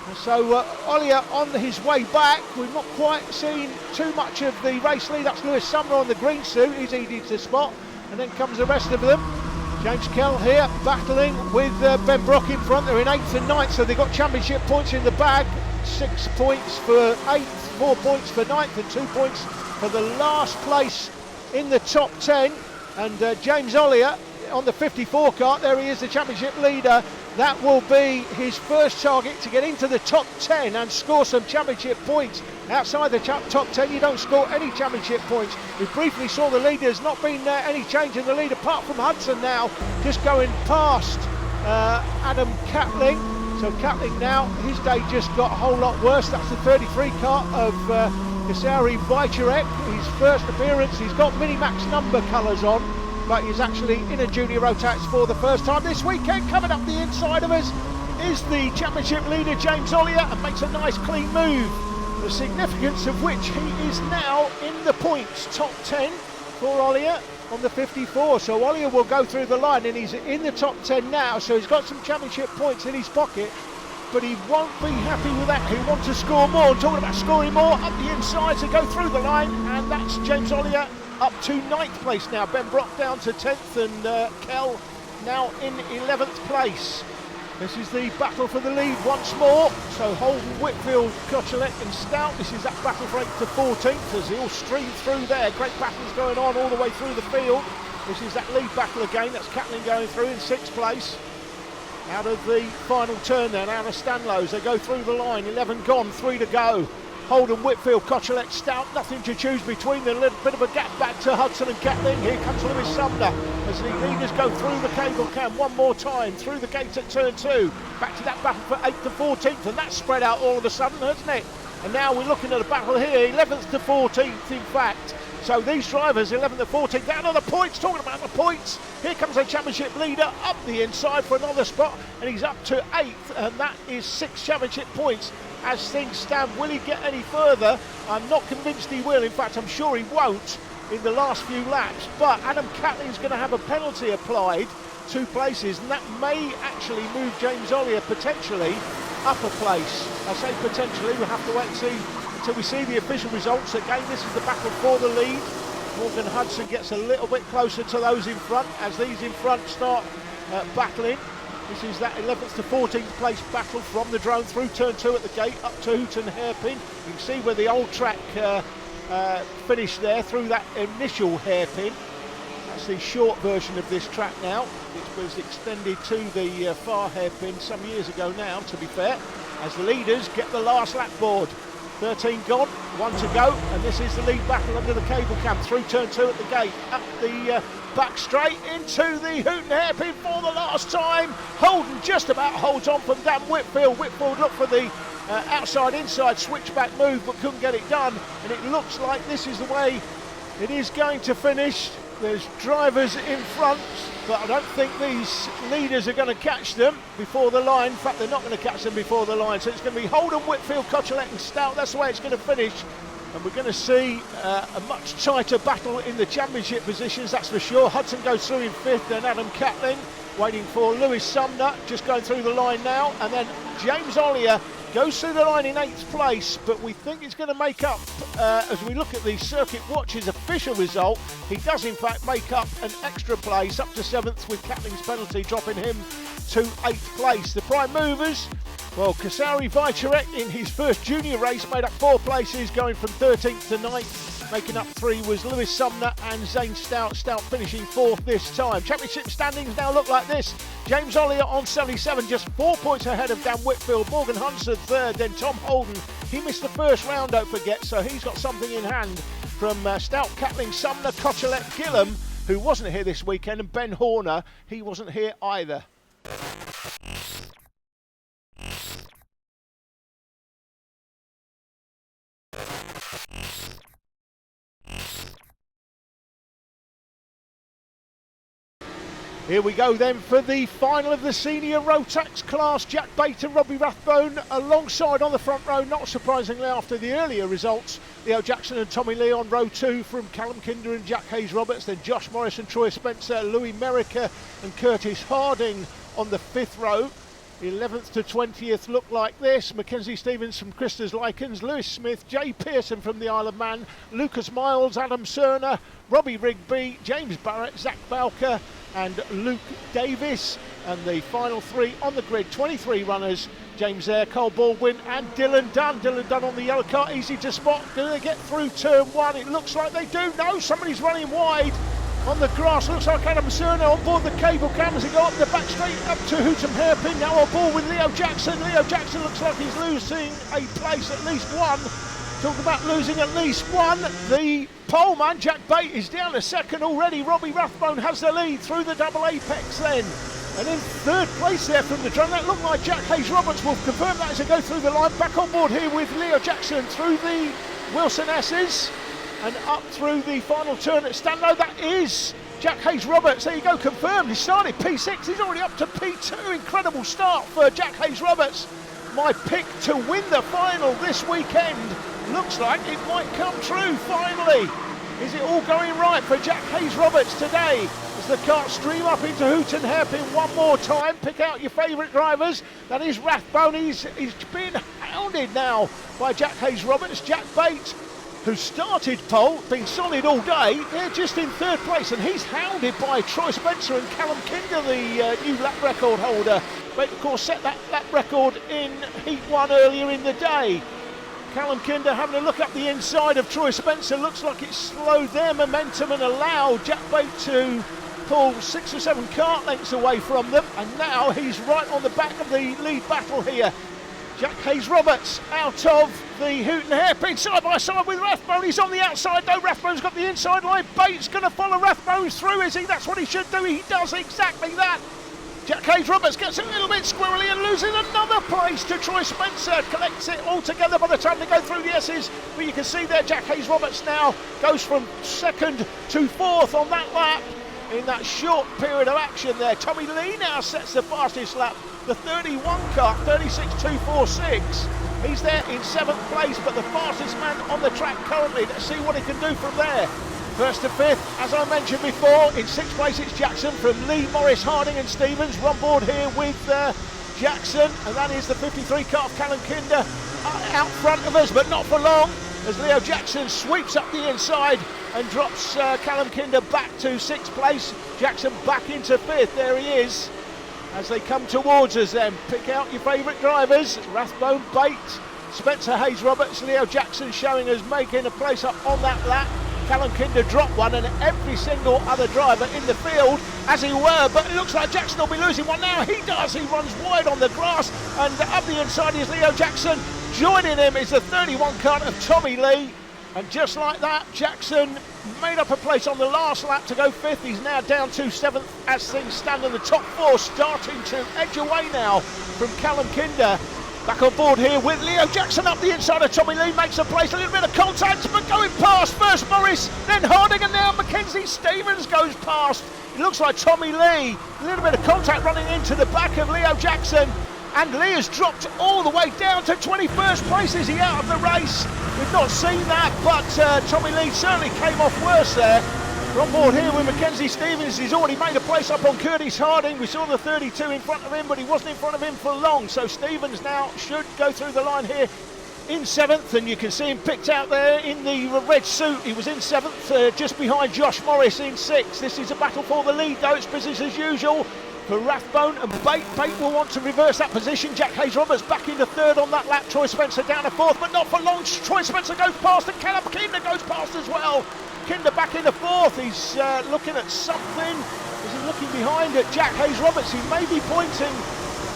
And so Ollier on his way back. We've not quite seen too much of the race lead. That's Lewis Sumner on the green suit. He's easy to spot. And then comes the rest of them. James Kell here battling with Ben Brock in front. They're in 8th and 9th, so they've got championship points in the bag. 6 points for 8th, 4 points for 9th, and 2 points for the last place in the top 10. And James Ollier on the 54 kart, there he is, the championship leader. That will be his first target, to get into the top 10 and score some championship points. Outside the top 10 you don't score any championship points. We briefly saw the lead. There's not been any change in the lead apart from Hudson now just going past Adam Catling. So Catling now, his day just got a whole lot worse. That's the 33 kart of Kasari Vycherek. His first appearance. He's got Minimax number colours on, but he's actually in a junior Rotax for the first time this weekend. Coming up the inside of us is the championship leader James Ollier, and makes a nice clean move, the significance of which he is now in the points top 10 for Ollier on the 54. So Ollier will go through the line, and he's in the top 10 now, so he's got some championship points in his pocket, but he won't be happy with that. He wants to score more. I'm talking about scoring more up the inside to go through the line, and that's James Ollier up to 9th place now. Ben Brock down to 10th, and Kell now in 11th place. This is the battle for the lead once more. So Holden, Whitfield, Kochelet and Stout. This is that battle for 8th to 14th as they all stream through there. Great battles going on all the way through the field. This is that lead battle again. That's Catling going through in 6th place. Out of the final turn then, out of Stanlow's. They go through the line. 11 gone, 3 to go. Holden, Whitfield, Kochelet, Stout, nothing to choose between them. A little bit of a gap back to Hudson and Catling. Here comes Lewis Sumner as the leaders go through the cable cam one more time, through the gates at turn 2. Back to that battle for 8th to 14th, and that's spread out all of a sudden, hasn't it? And now we're looking at a battle here, 11th to 14th in fact. So these drivers, 11th to 14th, down on the points, talking about the points. Here comes the championship leader up the inside for another spot, and he's up to 8th, and that is 6 championship points. As things stand, will he get any further? I'm not convinced he will. In fact, I'm sure he won't in the last few laps. But Adam Catling's going to have a penalty applied, 2 places, and that may actually move James Ollier potentially up a place. I say potentially, we'll have to wait and see until we see the official results. Again, this is the battle for the lead. Morgan Hudson gets a little bit closer to those in front as these in front start battling. This is that 11th to 14th place battle from the drone through turn 2 at the gate up to Hooton Hairpin. You can see where the old track finished there through that initial hairpin. That's the short version of this track now. It was extended to the far hairpin some years ago now, to be fair, as the leaders get the last lap board. 13 gone, 1 to go, and this is the lead battle under the cable cam through turn 2 at the gate, up the back straight into the Hooton hairpin for the last time. Holden just about holds on from Dan Whitfield. Whitfield looked for the outside-inside switchback move but couldn't get it done, and it looks like this is the way it is going to finish. There's drivers in front, but I don't think these leaders are going to catch them before the line. In fact, they're not going to catch them before the line. So it's going to be Holden, Whitfield, Cochelet and Stout. That's the way it's going to finish. And we're going to see a much tighter battle in the championship positions, that's for sure. Hudson goes through in 5th, then Adam Catling waiting for Lewis Sumner, just going through the line now. And then James Ollier goes through the line in 8th place, but we think it's going to make up, as we look at the Circuit Watch's official result, he does in fact make up an extra place up to 7th with Catling's penalty, dropping him to 8th place. The prime movers, well, Kasari Vycherek in his first junior race made up 4 places, going from 13th to 9th. Making up 3 was Lewis Sumner and Zane Stout. Stout finishing 4th this time. Championship standings now look like this. James Ollier on 77, just 4 points ahead of Dan Whitfield. Morgan Hudson 3rd, then Tom Holden. He missed the first round, don't forget, so he's got something in hand from Stout, Catling, Sumner, Cochelet, Gillam, who wasn't here this weekend, and Ben Horner, he wasn't here either. Here we go then for the final of the senior Rotax class. Jack Bate and Robbie Rathbone alongside on the front row, not surprisingly after the earlier results. Leo Jackson and Tommy Lee on row 2 from Callum Kinder and Jack Hayes-Roberts. Then Josh Morris and Troy Spencer, Louis Merica and Curtis Harding on the 5th row. 11th to 20th look like this. Mackenzie Stevens from Christa's Likens, Lewis Smith, Jay Pearson from the Isle of Man, Lucas Miles, Adam Cerner, Robbie Rigby, James Barrett, Zach Balker and Luke Davis. And the final 3 on the grid, 23 runners, James Eyre, Cole Baldwin and Dylan Dunn. Dylan Dunn on the yellow car, easy to spot. Do they get through turn 1? It looks like they do. No, somebody's running wide on the grass. Looks like Adam Cerner on board the cable cam as they go up the back straight up to Hooton Hairpin. Now on board with Leo Jackson. Leo Jackson looks like he's losing a place, at least 1. Talk about losing at least 1. The poleman, Jack Bate, is down to 2nd already. Robbie Rathbone has the lead through the double apex then. And in 3rd place there from the drum, that looked like Jack Hayes-Roberts will confirm that as they go through the line. Back on board here with Leo Jackson through the Wilson S's and up through the final turn at Stanlow. That is Jack Hayes-Roberts. There you go, confirmed. He started P6, he's already up to P2. Incredible start for Jack Hayes-Roberts. My pick to win the final this weekend. Looks like it might come true finally. Is it all going right for Jack Hayes-Roberts today? As the cart stream up into Hooton Hairpin one more time. Pick out your favourite drivers. That is Rathbone. He's been hounded now by Jack Hayes-Roberts. Jack Bate, who started pole, been solid all day, they're just in 3rd place, and he's hounded by Troy Spencer and Callum Kinder, the new lap record holder. But of course set that lap record in Heat 1 earlier in the day. Callum Kinder having a look up the inside of Troy Spencer. Looks like it slowed their momentum and allowed Jack Bate to pull 6 or 7 kart lengths away from them. And now he's right on the back of the lead battle here. Jack Hayes-Roberts out of the Hooton Hairpin, side by side with Rathbone. He's on the outside though. Rathbone's got the inside line. Bates going to follow Rathbone through, is he? That's what he should do. He does exactly that. Jack Hayes-Roberts gets a little bit squirrely and loses another place to Troy Spencer. Collects it all together by the time they go through the S's. But you can see there Jack Hayes-Roberts now goes from second to fourth on that lap in that short period of action there. Tommy Lee now sets the fastest lap. The 31 car, 36.246. He's there in 7th place, but the fastest man on the track currently. Let's see what he can do from there. First to 5th, as I mentioned before, in 6th place it's Jackson from Lee, Morris, Harding and Stevens. We're on board here with Jackson, and that is the 53 car of Callum Kinder out front of us, but not for long, as Leo Jackson sweeps up the inside and drops Callum Kinder back to 6th place. Jackson back into 5th, there he is. As they come towards us then, pick out your favourite drivers. Rathbone, Bate, Spencer Hayes-Roberts, Leo Jackson showing us making a place up on that lap. Callum Kinder dropped one, and every single other driver in the field, as he were, but it looks like Jackson will be losing one now. He does, he runs wide on the grass, and up the inside is Leo Jackson. Joining him is the 31 car of Tommy Lee. And just like that, Jackson made up a place on the last lap to go 5th. He's now down to 7th as things stand, and the top 4 starting to edge away now from Callum Kinder. Back on board here with Leo Jackson up the inside of Tommy Lee, makes a place, a little bit of contact, but going past first Morris, then Harding, and now Mackenzie Stevens goes past. It looks like Tommy Lee, a little bit of contact running into the back of Leo Jackson. And Lee has dropped all the way down to 21st place. Is he out of the race? We've not seen that, but Tommy Lee certainly came off worse there. We're on board here with Mackenzie Stevens. He's already made a place up on Curtis Harding. We saw the 32 in front of him, but he wasn't in front of him for long. So Stevens now should go through the line here in 7th, and you can see him picked out there in the red suit. He was in 7th, just behind Josh Morris in 6th. This is a battle for the lead, though. It's business as usual for Rathbone and Bate. Bate will want to reverse that position. Jack Hayes-Roberts back into 3rd on that lap. Troy Spencer down to 4th, but not for long. Troy Spencer goes past, and Callum Kinder goes past as well. Kinder back into 4th. He's looking at something. Is he looking behind at Jack Hayes-Roberts? He may be pointing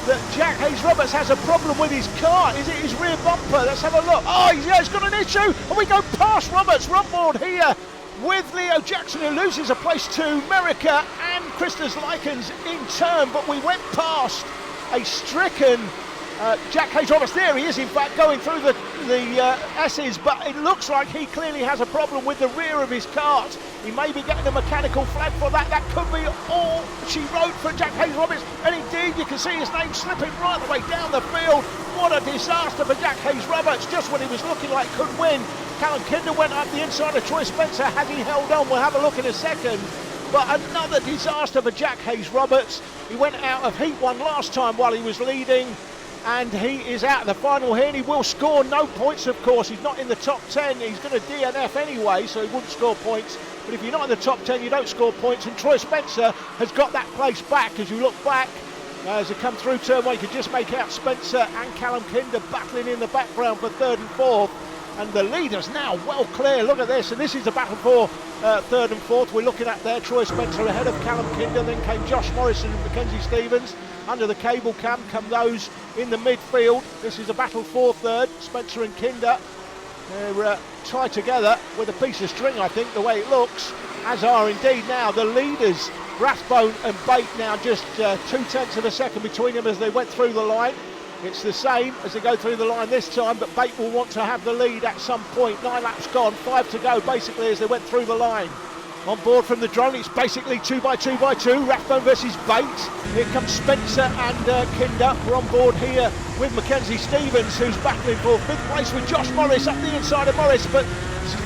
that Jack Hayes-Roberts has a problem with his car. Is it his rear bumper? Let's have a look. Oh, he's got an issue, and we go past Roberts. We're on board here with Leo Jackson, who loses a place to Merica and Christus Likens in turn, but we went past a stricken Jack Hayes-Roberts. There he is, in fact, going through the S's, but it looks like he clearly has a problem with the rear of his cart. He may be getting a mechanical flag for that. That could be all she wrote for Jack Hayes-Roberts, and indeed you can see his name slipping right the way down the field. What a disaster for Jack Hayes-Roberts, just when he was looking like he could win. Callum Kinder went up the inside of Troy Spencer. Had he held on, we'll have a look in a second. But another disaster for Jack Hayes-Roberts. He went out of Heat 1 last time while he was leading, and he is out of the final here, and he will score no points, of course. He's not in the top 10. He's going to DNF anyway, so he wouldn't score points. But if you're not in the top 10, you don't score points, and Troy Spencer has got that place back. As you look back, as they come through turn 1, you can just make out Spencer and Callum Kinder battling in the background for 3rd and 4th. And the leaders now well clear. Look at this, and this is the battle for 3rd and 4th. We're looking at there, Troy Spencer ahead of Callum Kinder, then came Josh Morrison and Mackenzie Stevens. Under the cable cam come those in the midfield. This is a battle for 3rd, Spencer and Kinder. They're tied together with a piece of string, I think, the way it looks, as are indeed now the leaders, Rathbone and Bate, now just 0.2 of a second between them as they went through the line. It's the same as they go through the line this time, but Bate will want to have the lead at some point. 9 laps gone, 5 to go basically as they went through the line. On board from the drone, it's basically 2 by 2 by 2, Rathbone versus Bate. Here comes Spencer and Kinder. We're on board here with Mackenzie Stevens, who's battling for 5th place with Josh Morris up the inside of Morris, but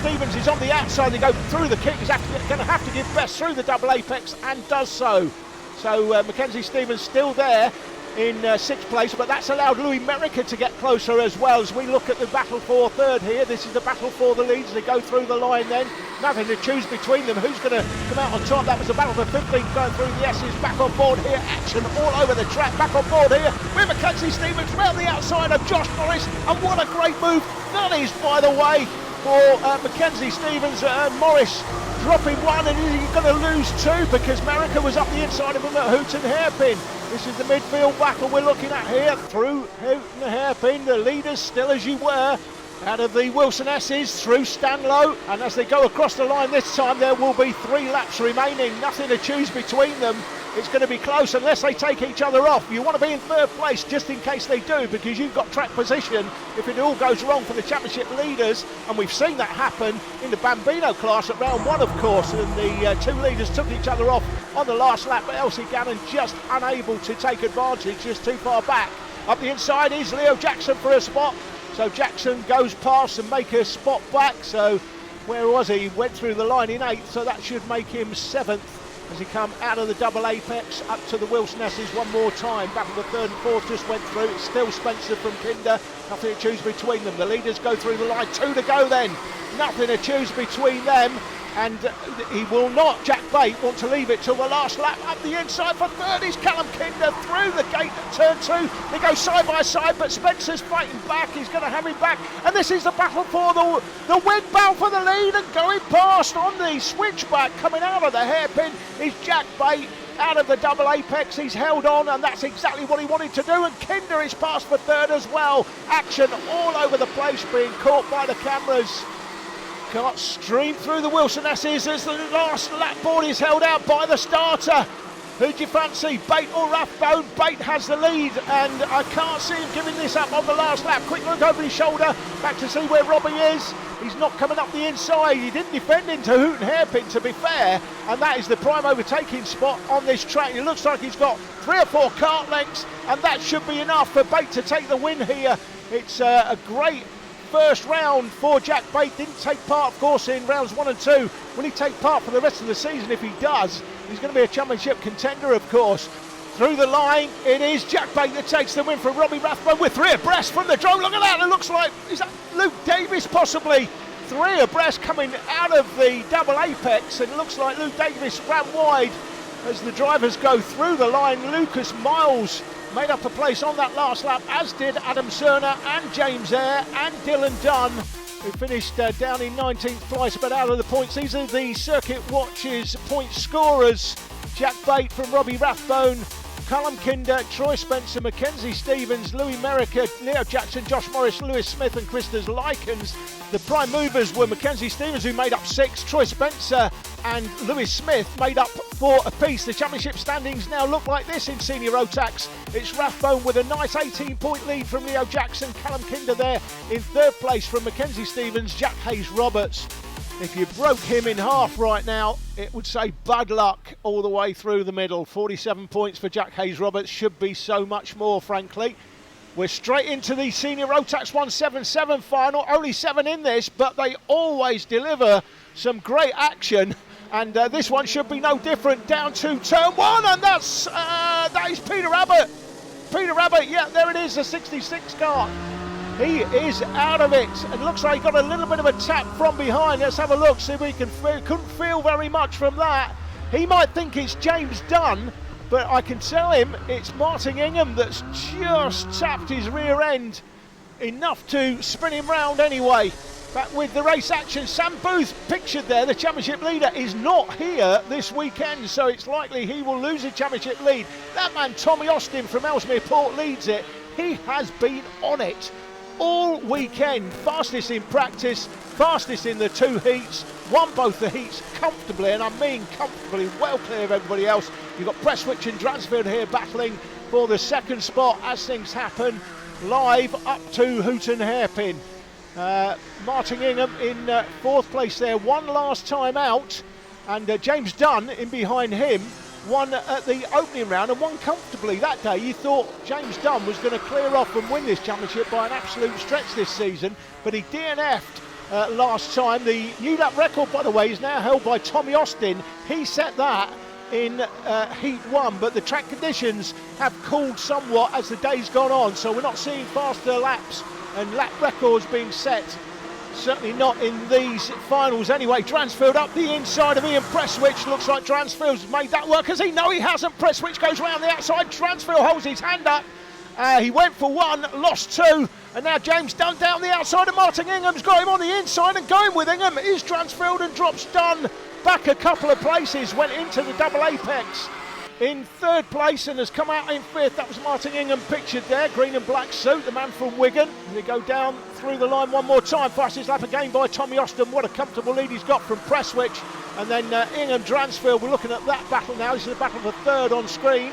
Stevens is on the outside. They go through the kick. He's going to have to give best through the double apex, and does so. So Mackenzie Stevens still there in 6th place, but that's allowed Louis Merica to get closer as well. As we look at the battle for 3rd here, this is the battle for the leads. They go through the line then, nothing to choose between them. Who's going to come out on top? That was the battle for 15th going through the S's. Back on board here, action all over the track. Back on board here with Mackenzie Stevens round the outside of Josh Morris, and what a great move that is, by the way, for Mackenzie Stevens. Morris dropping one, and he's going to lose 2 because Merica was up the inside of him at Hooton Hairpin. This is the midfield battle we're looking at here through Hooton Hairpin. The leaders still as you were. out of the Wilson S's through Stanlow, and as they go across the line this time there will be 3 laps remaining, nothing to choose between them. It's going to be close unless they take each other off. You want to be in third place just in case they do, because you've got track position if it all goes wrong for the championship leaders, and we've seen that happen in the Bambino class at round 1 of course, and the 2 leaders took each other off on the last lap, but Elsie Gannon just unable to take advantage, just too far back. Up the inside is Leo Jackson for a spot. So Jackson goes past and make a spot back. So where was he? Went through the line in 8th, so that should make him 7th as he come out of the double apex up to the Wilson S's one more time. Battle the 3rd and 4th just went through. It's still Spencer from Kinder. Nothing to choose between them. The leaders go through the line. 2 to go then. Nothing to choose between them. And he will not, Jack Bate, want to leave it till the last lap. Up the inside for 3rd is Callum Kinder through the gate at turn 2. They go side by side, but Spencer's fighting back. He's going to have him back. And this is the battle for the win bout for the lead, and going past on the switchback, coming out of the hairpin, is Jack Bate. Out of the double apex, he's held on, and that's exactly what he wanted to do, and Kinder is passed for 3rd as well. Action all over the place, being caught by the cameras. Can't stream through the Wilson S's as the last lap board is held out by the starter. Who do you fancy, Bate or Rathbone? Bate has the lead, and I can't see him giving this up on the last lap. Quick look over his shoulder, back to see where Robbie is. He's not coming up the inside. He didn't defend into Hooton Hairpin, to be fair, and that is the prime overtaking spot on this track. It looks like he's got 3 or 4 kart lengths, and that should be enough for Bate to take the win here. It's a great first round for Jack Bate. Didn't take part, of course, in rounds 1 and 2. Will he take part for the rest of the season? If he does, he's going to be a championship contender, of course. Through the line, it is Jack Bate that takes the win from Robbie Rathbone with 3 abreast from the drone. Look at that, it looks like, is that Luke Davis possibly? 3 abreast coming out of the double apex, and it looks like Luke Davis ran wide as the drivers go through the line. Lucas Miles made up a place on that last lap, as did Adam Cerner and James Eyre and Dylan Dunn, who finished down in 19th place but out of the points. These are the Circuit Watch's point scorers. Jack Bate from Robbie Rathbone, Callum Kinder, Troy Spencer, Mackenzie Stevens, Louis Merricker, Leo Jackson, Josh Morris, Lewis Smith and Christers Likens. The prime movers were Mackenzie Stevens, who made up 6, Troy Spencer and Lewis Smith made up 4 apiece. The championship standings now look like this in senior Rotax. It's Rathbone with a nice 18-point lead from Leo Jackson, Callum Kinder there in 3rd place from Mackenzie Stevens, Jack Hayes-Roberts. If you broke him in half right now, it would say bad luck all the way through the middle. 47 points for Jack Hayes-Roberts, should be so much more, frankly. We're straight into the Senior Rotax 177 final. Only 7 in this, but they always deliver some great action. And this one should be no different. Down to turn 1, and that is Peter Abbott. Peter Abbott, yeah, there it is, the 66 car. He is out of it, and looks like he got a little bit of a tap from behind. Let's have a look, see if we can couldn't feel very much from that. He might think it's James Dunn, but I can tell him it's Martin Ingham that's just tapped his rear end enough to spin him round anyway. Back with the race action, Sam Booth pictured there, the championship leader, is not here this weekend, so it's likely he will lose the championship lead. That man Tommy Austin from Ellesmere Port leads it. He has been on it all weekend. Fastest in practice, fastest in the 2 heats, won both the heats comfortably, and I mean comfortably, well clear of everybody else. You've got Prestwich and Dransfield here battling for the 2nd spot as things happen live up to Hooton Hairpin. Martin Ingham in 4th place there, won last time out, and James Dunn in behind him won at the opening round and won comfortably that day. You thought James Dunn was going to clear off and win this championship by an absolute stretch this season, but he DNF'd last time. The new lap record, by the way, is now held by Tommy Austin. He set that in Heat 1, but the track conditions have cooled somewhat as the day's gone on, so we're not seeing faster laps and lap records being set. Certainly not in these finals anyway. Dransfield up the inside of Ian Prestwich. Looks like Dransfield's made that work. Has he? No, he hasn't. Prestwich goes round the outside. Dransfield holds his hand up. He went for 1, lost 2. And now James Dunn down the outside, and Martin Ingham's got him on the inside, and going with Ingham is Dransfield, and drops Dunn back a couple of places. Went into the double apex. in third place and has come out in fifth. That was Martin Ingham pictured there, green and black suit, the man from Wigan. And they go down through the line one more time. Fastest lap again by Tommy Austin. What a comfortable lead he's got from Prestwich. And then Ingham Dransfield, we're looking at that battle now. This is the battle for third on screen.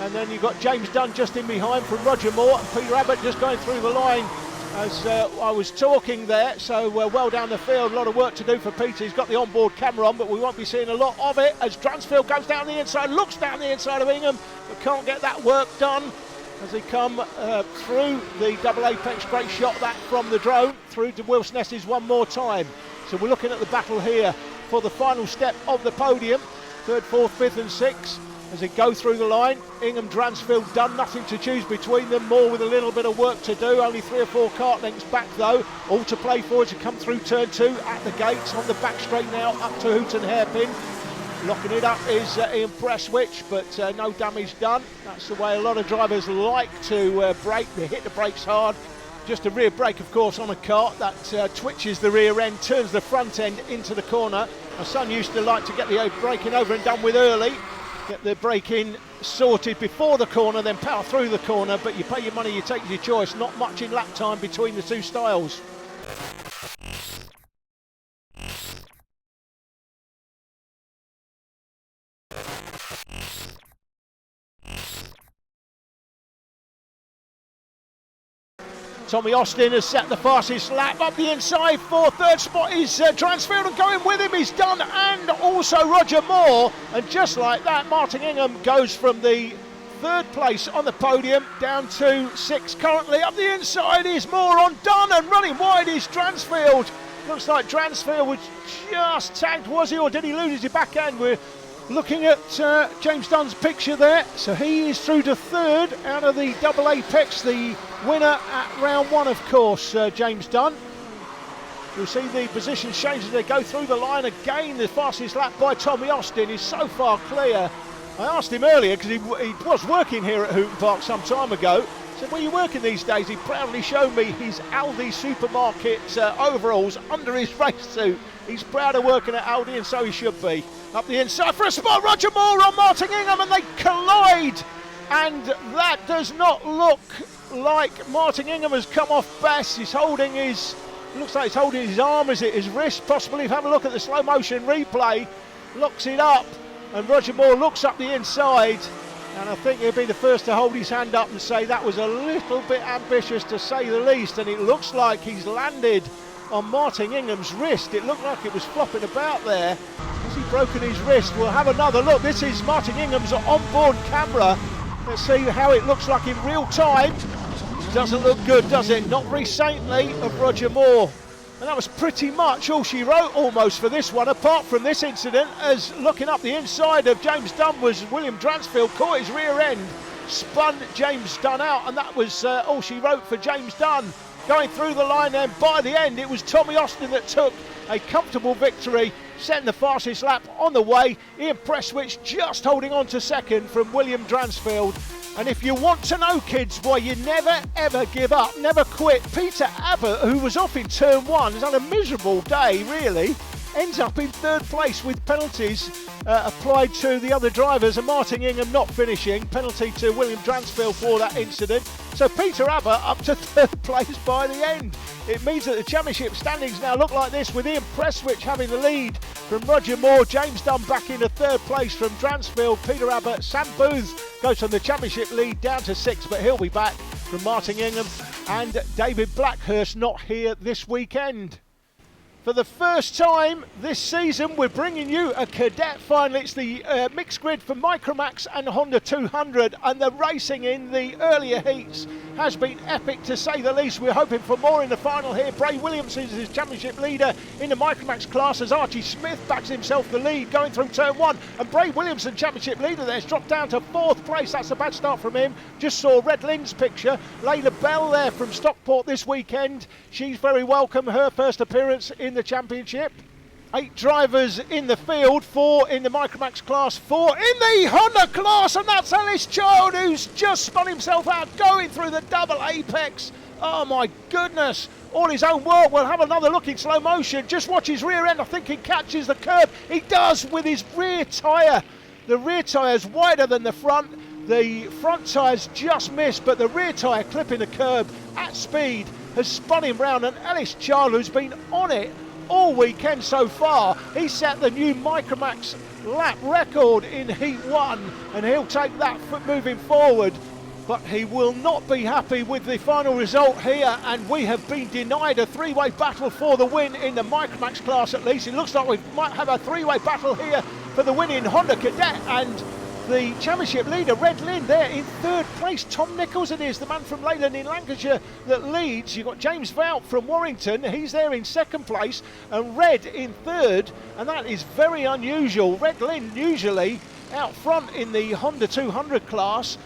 And then you've got James Dunn just in behind from Roger Moore, and Peter Abbott just going through the line as I was talking there. So well down the field, a lot of work to do for Peter. He's got the onboard camera on, but we won't be seeing a lot of it as Dransfield goes down the inside, looks down the inside of Ingham, but can't get that work done as they come through the double apex. Great shot that from the drone through to Will Snesses one more time. So we're looking at the battle here for the final step of the podium. Third, fourth, fifth and sixth as they go through the line. Ingham, Dransfield, Dunn, nothing to choose between them. More with a little bit of work to do. Only 3 or 4 kart lengths back though. All to play for as they come through turn 2 at the gates on the back straight now up to Hooton Hairpin. Locking it up is Ian Prestwich, but no damage done. That's the way a lot of drivers like to brake. They hit the brakes hard. Just a rear brake, of course, on a kart that twitches the rear end, turns the front end into the corner. My son used to like to get the braking over and done with early. Get the braking sorted before the corner, then power through the corner, but you pay your money, you take your choice. Not much in lap time between the two styles. Tommy Austin has set the fastest lap up the inside. For third spot is Dransfield, and going with him is Dunn and also Roger Moore. And just like that, Martin Ingham goes from the third place on the podium down to 6th. Currently up the inside is Moore on Dunn, and running wide is Dransfield. Looks like Dransfield was just tagged, was he, or did he lose his back end? We're looking at James Dunn's picture there. So he is through to third out of the double apex, the winner at round 1, of course, James Dunn. You'll see the position change as they go through the line again. The fastest lap by Tommy Austin is so far clear. I asked him earlier, because he was working here at Hooton Park some time ago. I said, where are you working these days? He proudly showed me his Aldi supermarket overalls under his race suit. He's proud of working at Aldi, and so he should be. Up the inside for a spot, Roger Moore on Martin Ingham, and they collide. And that does not look like Martin Ingham has come off best. He's holding his, looks like he's holding his arm, is it his wrist possibly? Have a look at the slow motion replay. Locks it up, and Roger Moore looks up the inside. And I think he'll be the first to hold his hand up and say that was a little bit ambitious, to say the least. And it looks like he's landed on Martin Ingham's wrist. It looked like it was flopping about there. Has he broken his wrist? We'll have another look. This is Martin Ingham's onboard camera. Let's see how it looks like in real time. Doesn't look good, does it? Not very saintly of Roger Moore. And that was pretty much all she wrote almost for this one, apart from this incident, as looking up the inside of James Dunn was William Dransfield, caught his rear end, spun James Dunn out, and that was all she wrote for James Dunn. Going through the line then, by the end, it was Tommy Austin that took a comfortable victory, setting the fastest lap on the way. Ian Prestwich just holding on to second from William Dransfield. And if you want to know, kids, why you never ever give up, never quit, Peter Abbott, who was off in turn 1, has had a miserable day really, ends up in third place with penalties applied to the other drivers, and Martin Ingham not finishing. Penalty to William Dransfield for that incident. So Peter Abbott up to third place by the end. It means that the championship standings now look like this, with Ian Prestwich having the lead from Roger Moore, James Dunn back into third place from Dransfield, Peter Abbott, Sam Booth goes from the championship lead down to 6th, but he'll be back from Martin Ingham, and David Blackhurst not here this weekend. For the first time this season, we're bringing you a cadet final. It's the mixed grid for Micromax and Honda 200, and the racing in the earlier heats has been epic, to say the least. We're hoping for more in the final here. Bray Williamson is his championship leader in the Micromax class, as Archie Smith backs himself the lead going through turn 1. And Bray Williamson, championship leader there, has dropped down to 4th place. That's a bad start from him. Just saw Red Lynn's picture. Layla Bell there from Stockport this weekend. She's very welcome, her first appearance in the championship. 8 drivers in the field, 4 in the Micromax class, 4 in the Honda class, and that's Ellis Child, who's just spun himself out going through the double apex. Oh my goodness, all his own work. We'll have another look in slow motion. Just watch his rear end. I think he catches the curb. He does, with his rear tyre The rear tyre's wider than the front. The front tyre's just missed, but the rear tyre clipping the curb at speed has spun him round, and Ellis Child, who's been on it all weekend so far, he set the new Micromax lap record in Heat 1, and he'll take that for moving forward. But he will not be happy with the final result here, and we have been denied a three-way battle for the win in the Micromax class at least. It looks like we might have a three-way battle here for the win in Honda Cadet, and the championship leader, Red Lynn, there in third place. Tom Nichols it is, the man from Leyland in Lancashire, that leads. You've got James Vout from Warrington, he's there in second place, and Red in third, and that is very unusual. Red Lynn usually out front in the Honda 200 class,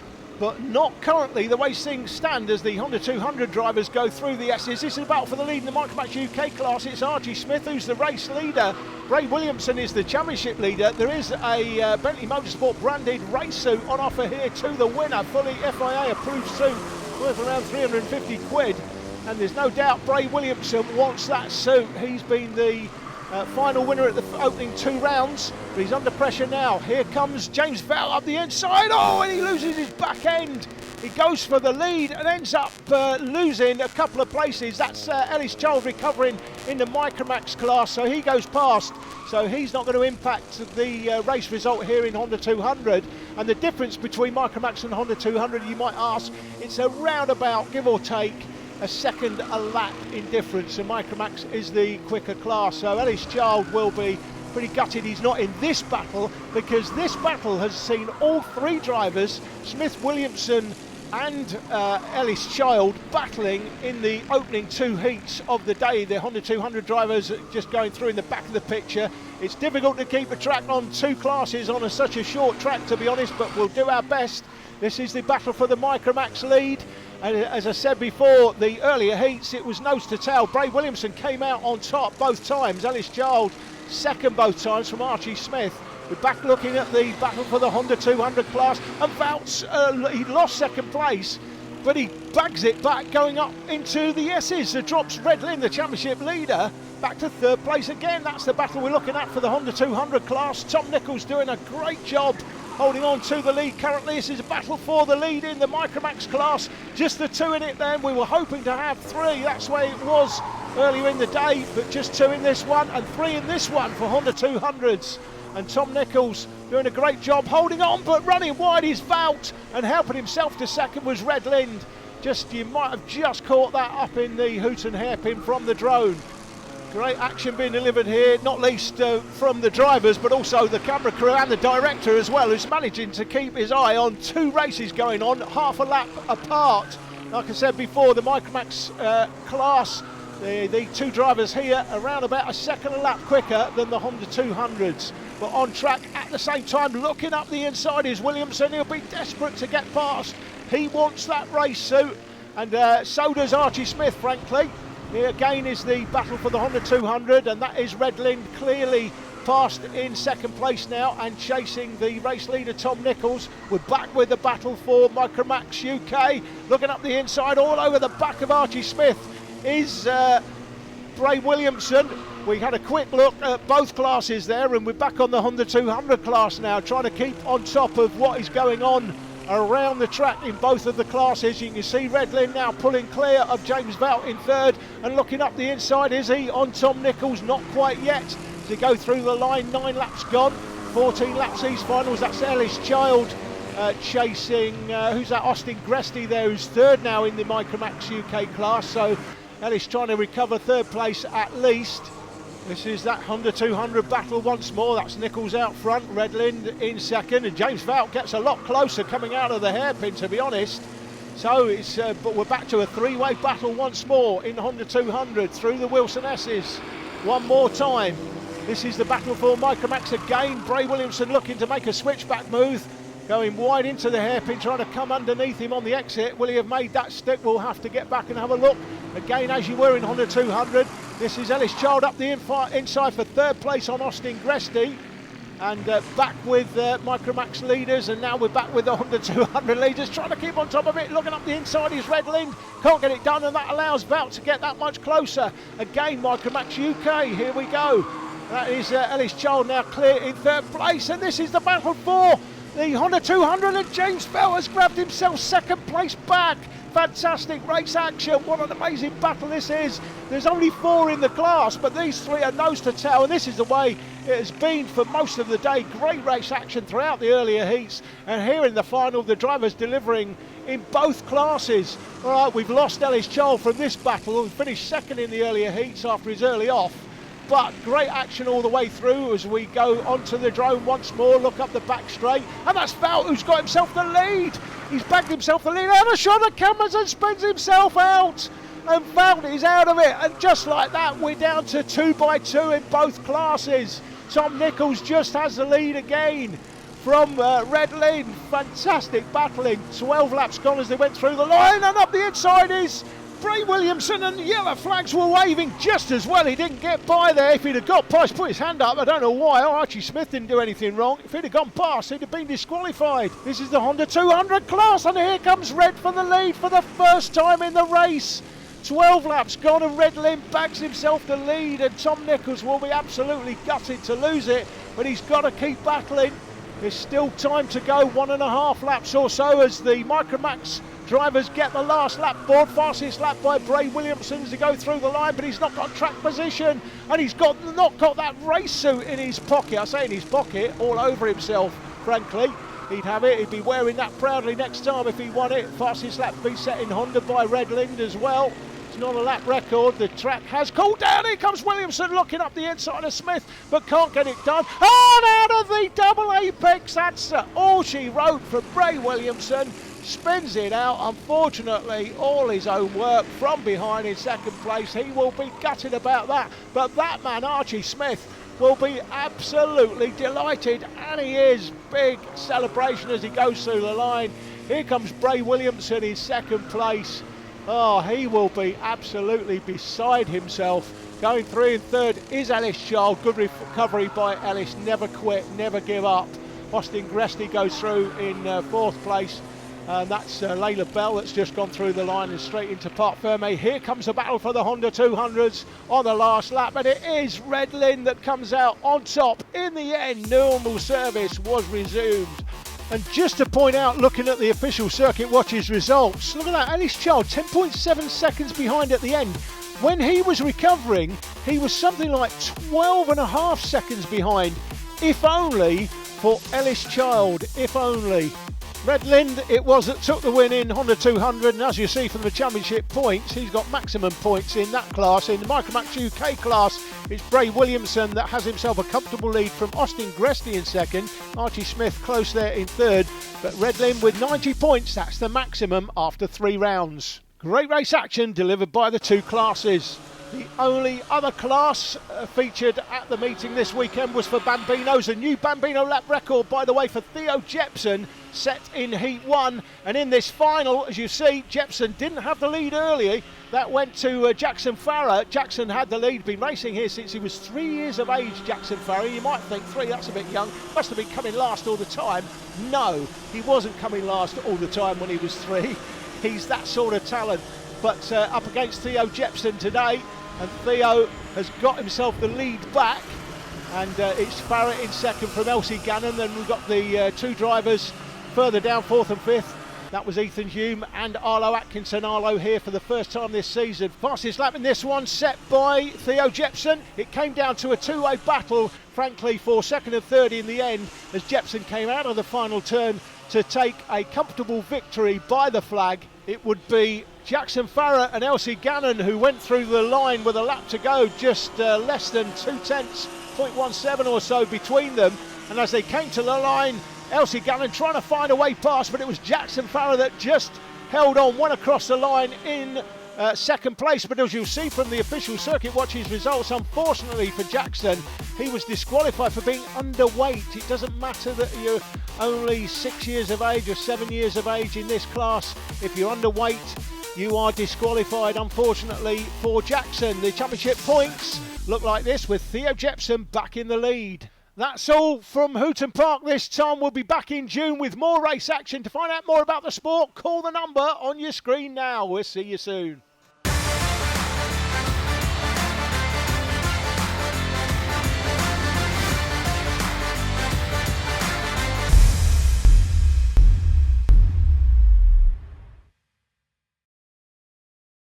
but not currently the way things stand as the Honda 200 drivers go through the S's. This is a battle for the lead in the Micromax UK class. It's Archie Smith who's the race leader. Ray Williamson is the championship leader. There is a Bentley Motorsport branded race suit on offer here to the winner, fully FIA approved suit worth around 350 quid, and there's no doubt Ray Williamson wants that suit. He's been the final winner at the opening 2 rounds, but he's under pressure now. Here comes James Vout up the inside. Oh, and he loses his back end. He goes for the lead and ends up losing a couple of places. That's Ellis Child recovering in the Micromax class, so he goes past. So he's not going to impact the race result here in Honda 200. And the difference between Micromax and Honda 200, you might ask, it's around about, give or take, a second a lap in difference, and Micromax is the quicker class. So Ellis Child will be pretty gutted he's not in this battle, because this battle has seen all 3 drivers, Smith, Williamson and Ellis Child, battling in the opening 2 heats of the day. The Honda 200 drivers just going through in the back of the picture. It's difficult to keep a track on 2 classes on such a short track, to be honest, but we'll do our best. This is the battle for the Micromax lead. And as I said before, the earlier heats, it was nose to tail. Bray Williamson came out on top both times. Ellis Child second both times from Archie Smith. We're back looking at the battle for the Honda 200 class. And Vouts, he lost second place, but he bags it back going up into the S's. It drops Red Lynn, the championship leader, back to third place again. That's the battle we're looking at for the Honda 200 class. Tom Nichols doing a great job holding on to the lead currently. This is a battle for the lead in the Micromax class. Just the 2 in it then. We were hoping to have 3. That's the way it was earlier in the day, but just 2 in this one and 3 in this one for Honda 200s. And Tom Nichols doing a great job holding on, but running wide is Vout, and helping himself to second was Red Lynn. You might have just caught that up in the Hooton hairpin from the drone. Great action being delivered here, not least from the drivers, but also the camera crew and the director as well, who's managing to keep his eye on 2 races going on, half a lap apart. Like I said before, the Micromax class, the 2 drivers here around about a second a lap quicker than the Honda 200s. But on track at the same time, looking up the inside is Williamson. He'll be desperate to get past. He wants that race suit, and so does Archie Smith, frankly. Here again is the battle for the Honda 200, and that is Red Lynn clearly passed in second place now and chasing the race leader Tom Nichols. We're back with the battle for Micromax UK. Looking up the inside, all over the back of Archie Smith is Bray Williamson. We had a quick look at both classes there, and we're back on the Honda 200 class now, trying to keep on top of what is going on around the track in both of the classes. You can see Red Lynn now pulling clear of James Vout in third, and looking up the inside, is he on Tom Nichols? Not quite yet. To go through the line, 9 laps gone, 14 laps these finals. That's Ellis Child chasing, who's that, Austin Gresty there, who's third now in the Micromax UK class. So Ellis trying to recover third place at least. This is that Honda 200 battle once more. That's Nichols out front, Red Lynn in second, and James Vout gets a lot closer coming out of the hairpin, to be honest. So it's but we're back to a 3-way battle once more in Honda 200 through the Wilson S's. One more time. This is the battle for Micromax again. Bray Williamson looking to make a switchback move, going wide into the hairpin, trying to come underneath him on the exit. Will he have made that stick? We'll have to get back and have a look. Again, as you were in Honda 200, this is Ellis Child up the inside for third place on Austin Gresty. And back with Micromax leaders, and now we're back with the Honda 200 leaders, trying to keep on top of it. Looking up the inside is Red Lynn, can't get it done, and that allows Vout to get that much closer. Again, Micromax UK, here we go. That is Ellis Child now clear in third place, and this is the battle for the Honda 200, and James Bell has grabbed himself second place back. Fantastic race action. What an amazing battle this is. There's only 4 in the class, but these 3 are nose to tail, and this is the way it has been for most of the day. Great race action throughout the earlier heats, and here in the final, the drivers delivering in both classes. All right, we've lost Ellis Child from this battle, who finished second in the earlier heats after his early off. But great action all the way through as we go onto the drone once more, look up the back straight, and that's Vout who's got himself the lead. He's bagged himself the lead, out a shot at cameras and spins himself out. And Vout is out of it, and just like that, we're down to 2 by 2 in both classes. Tom Nichols just has the lead again from Red Lynn. Fantastic battling. 12 laps gone as they went through the line, and up the inside is Bray Williamson, and yellow flags were waving just as well. He didn't get by there. If he'd have got past, put his hand up, I don't know why. Archie Smith didn't do anything wrong. If he'd have gone past, he'd have been disqualified. This is the Honda 200 class, and here comes Red for the lead for the first time in the race. 12 laps gone, and Red Lynn bags himself the lead, and Tom Nichols will be absolutely gutted to lose it, but he's got to keep battling. There's still time to go, 1.5 laps or so as the Micromax drivers get the last lap board. Fastest lap by Bray Williamson as they go through the line, but he's not got track position, and he's not got that race suit in his pocket. I say in his pocket, all over himself, frankly. He'd have it, he'd be wearing that proudly next time if he won it. Fastest lap be set in Honda by Red Lynn as well. It's not a lap record, the track has cooled down. Here comes Williamson looking up the inside of Smith, but can't get it done. Oh, out of the double apex, that's all she wrote for Bray Williamson. Spins it out, unfortunately, all his own work from behind in second place. He will be gutted about that, but that man, Archie Smith, will be absolutely delighted, and he is. Big celebration as he goes through the line. Here comes Bray Williamson in second place. Oh, he will be absolutely beside himself. Going 3 and 3rd is Ellis Child. Good recovery by Ellis, never quit, never give up. Austin Gresty goes through in 4th place. And that's Layla Bell that's just gone through the line and straight into Parc Fermé. Here comes the battle for the Honda 200s on the last lap, and it is Red Lynn that comes out on top. In the end, normal service was resumed. And just to point out, looking at the official circuit watches results, look at that, Ellis Child 10.7 seconds behind at the end. When he was recovering, he was something like 12.5 seconds behind. If only for Ellis Child, if only. Red Lynn it was that took the win in Honda 200, and as you see from the championship points, he's got maximum points in that class. In the Micromax UK class, it's Bray Williamson that has himself a comfortable lead from Austin Gresty in second, Archie Smith close there in third, but Red Lynn with 90 points, that's the maximum after 3 rounds. Great race action delivered by the 2 classes. The only other class featured at the meeting this weekend was for Bambinos. A new Bambino lap record, by the way, for Theo Jepson, set in Heat 1. And in this final, as you see, Jepson didn't have the lead earlier. That went to Jackson Farrer. Jackson had the lead, been racing here since he was 3 years of age, Jackson Farrer. You might think 3, that's a bit young. Must have been coming last all the time. No, he wasn't coming last all the time when he was 3. He's that sort of talent. But up against Theo Jepson today, and Theo has got himself the lead back, and it's Farrer in second from Elsie Gannon. Then we've got the 2 drivers further down, 4th and 5th. That was Ethan Hume and Arlo Atkinson. Arlo here for the first time this season. Fastest lap in this one set by Theo Jepson. It came down to a 2-way battle, frankly, for second and third in the end, as Jepson came out of the final turn to take a comfortable victory by the flag. It would be Jackson Farrer and Elsie Gannon who went through the line with a lap to go, just less than 0.17 or so between them. And as they came to the line, Elsie Gannon trying to find a way past, but it was Jackson Farrer that just held on, went across the line in second place. But as you'll see from the official circuit watches results, unfortunately for Jackson, he was disqualified for being underweight. It doesn't matter that you're only 6 years of age or 7 years of age in this class. If you're underweight, you are disqualified, unfortunately, for Jackson. The championship points look like this, with Theo Jepson back in the lead. That's all from Hooton Park this time. We'll be back in June with more race action. To find out more about the sport, call the number on your screen now. We'll see you soon.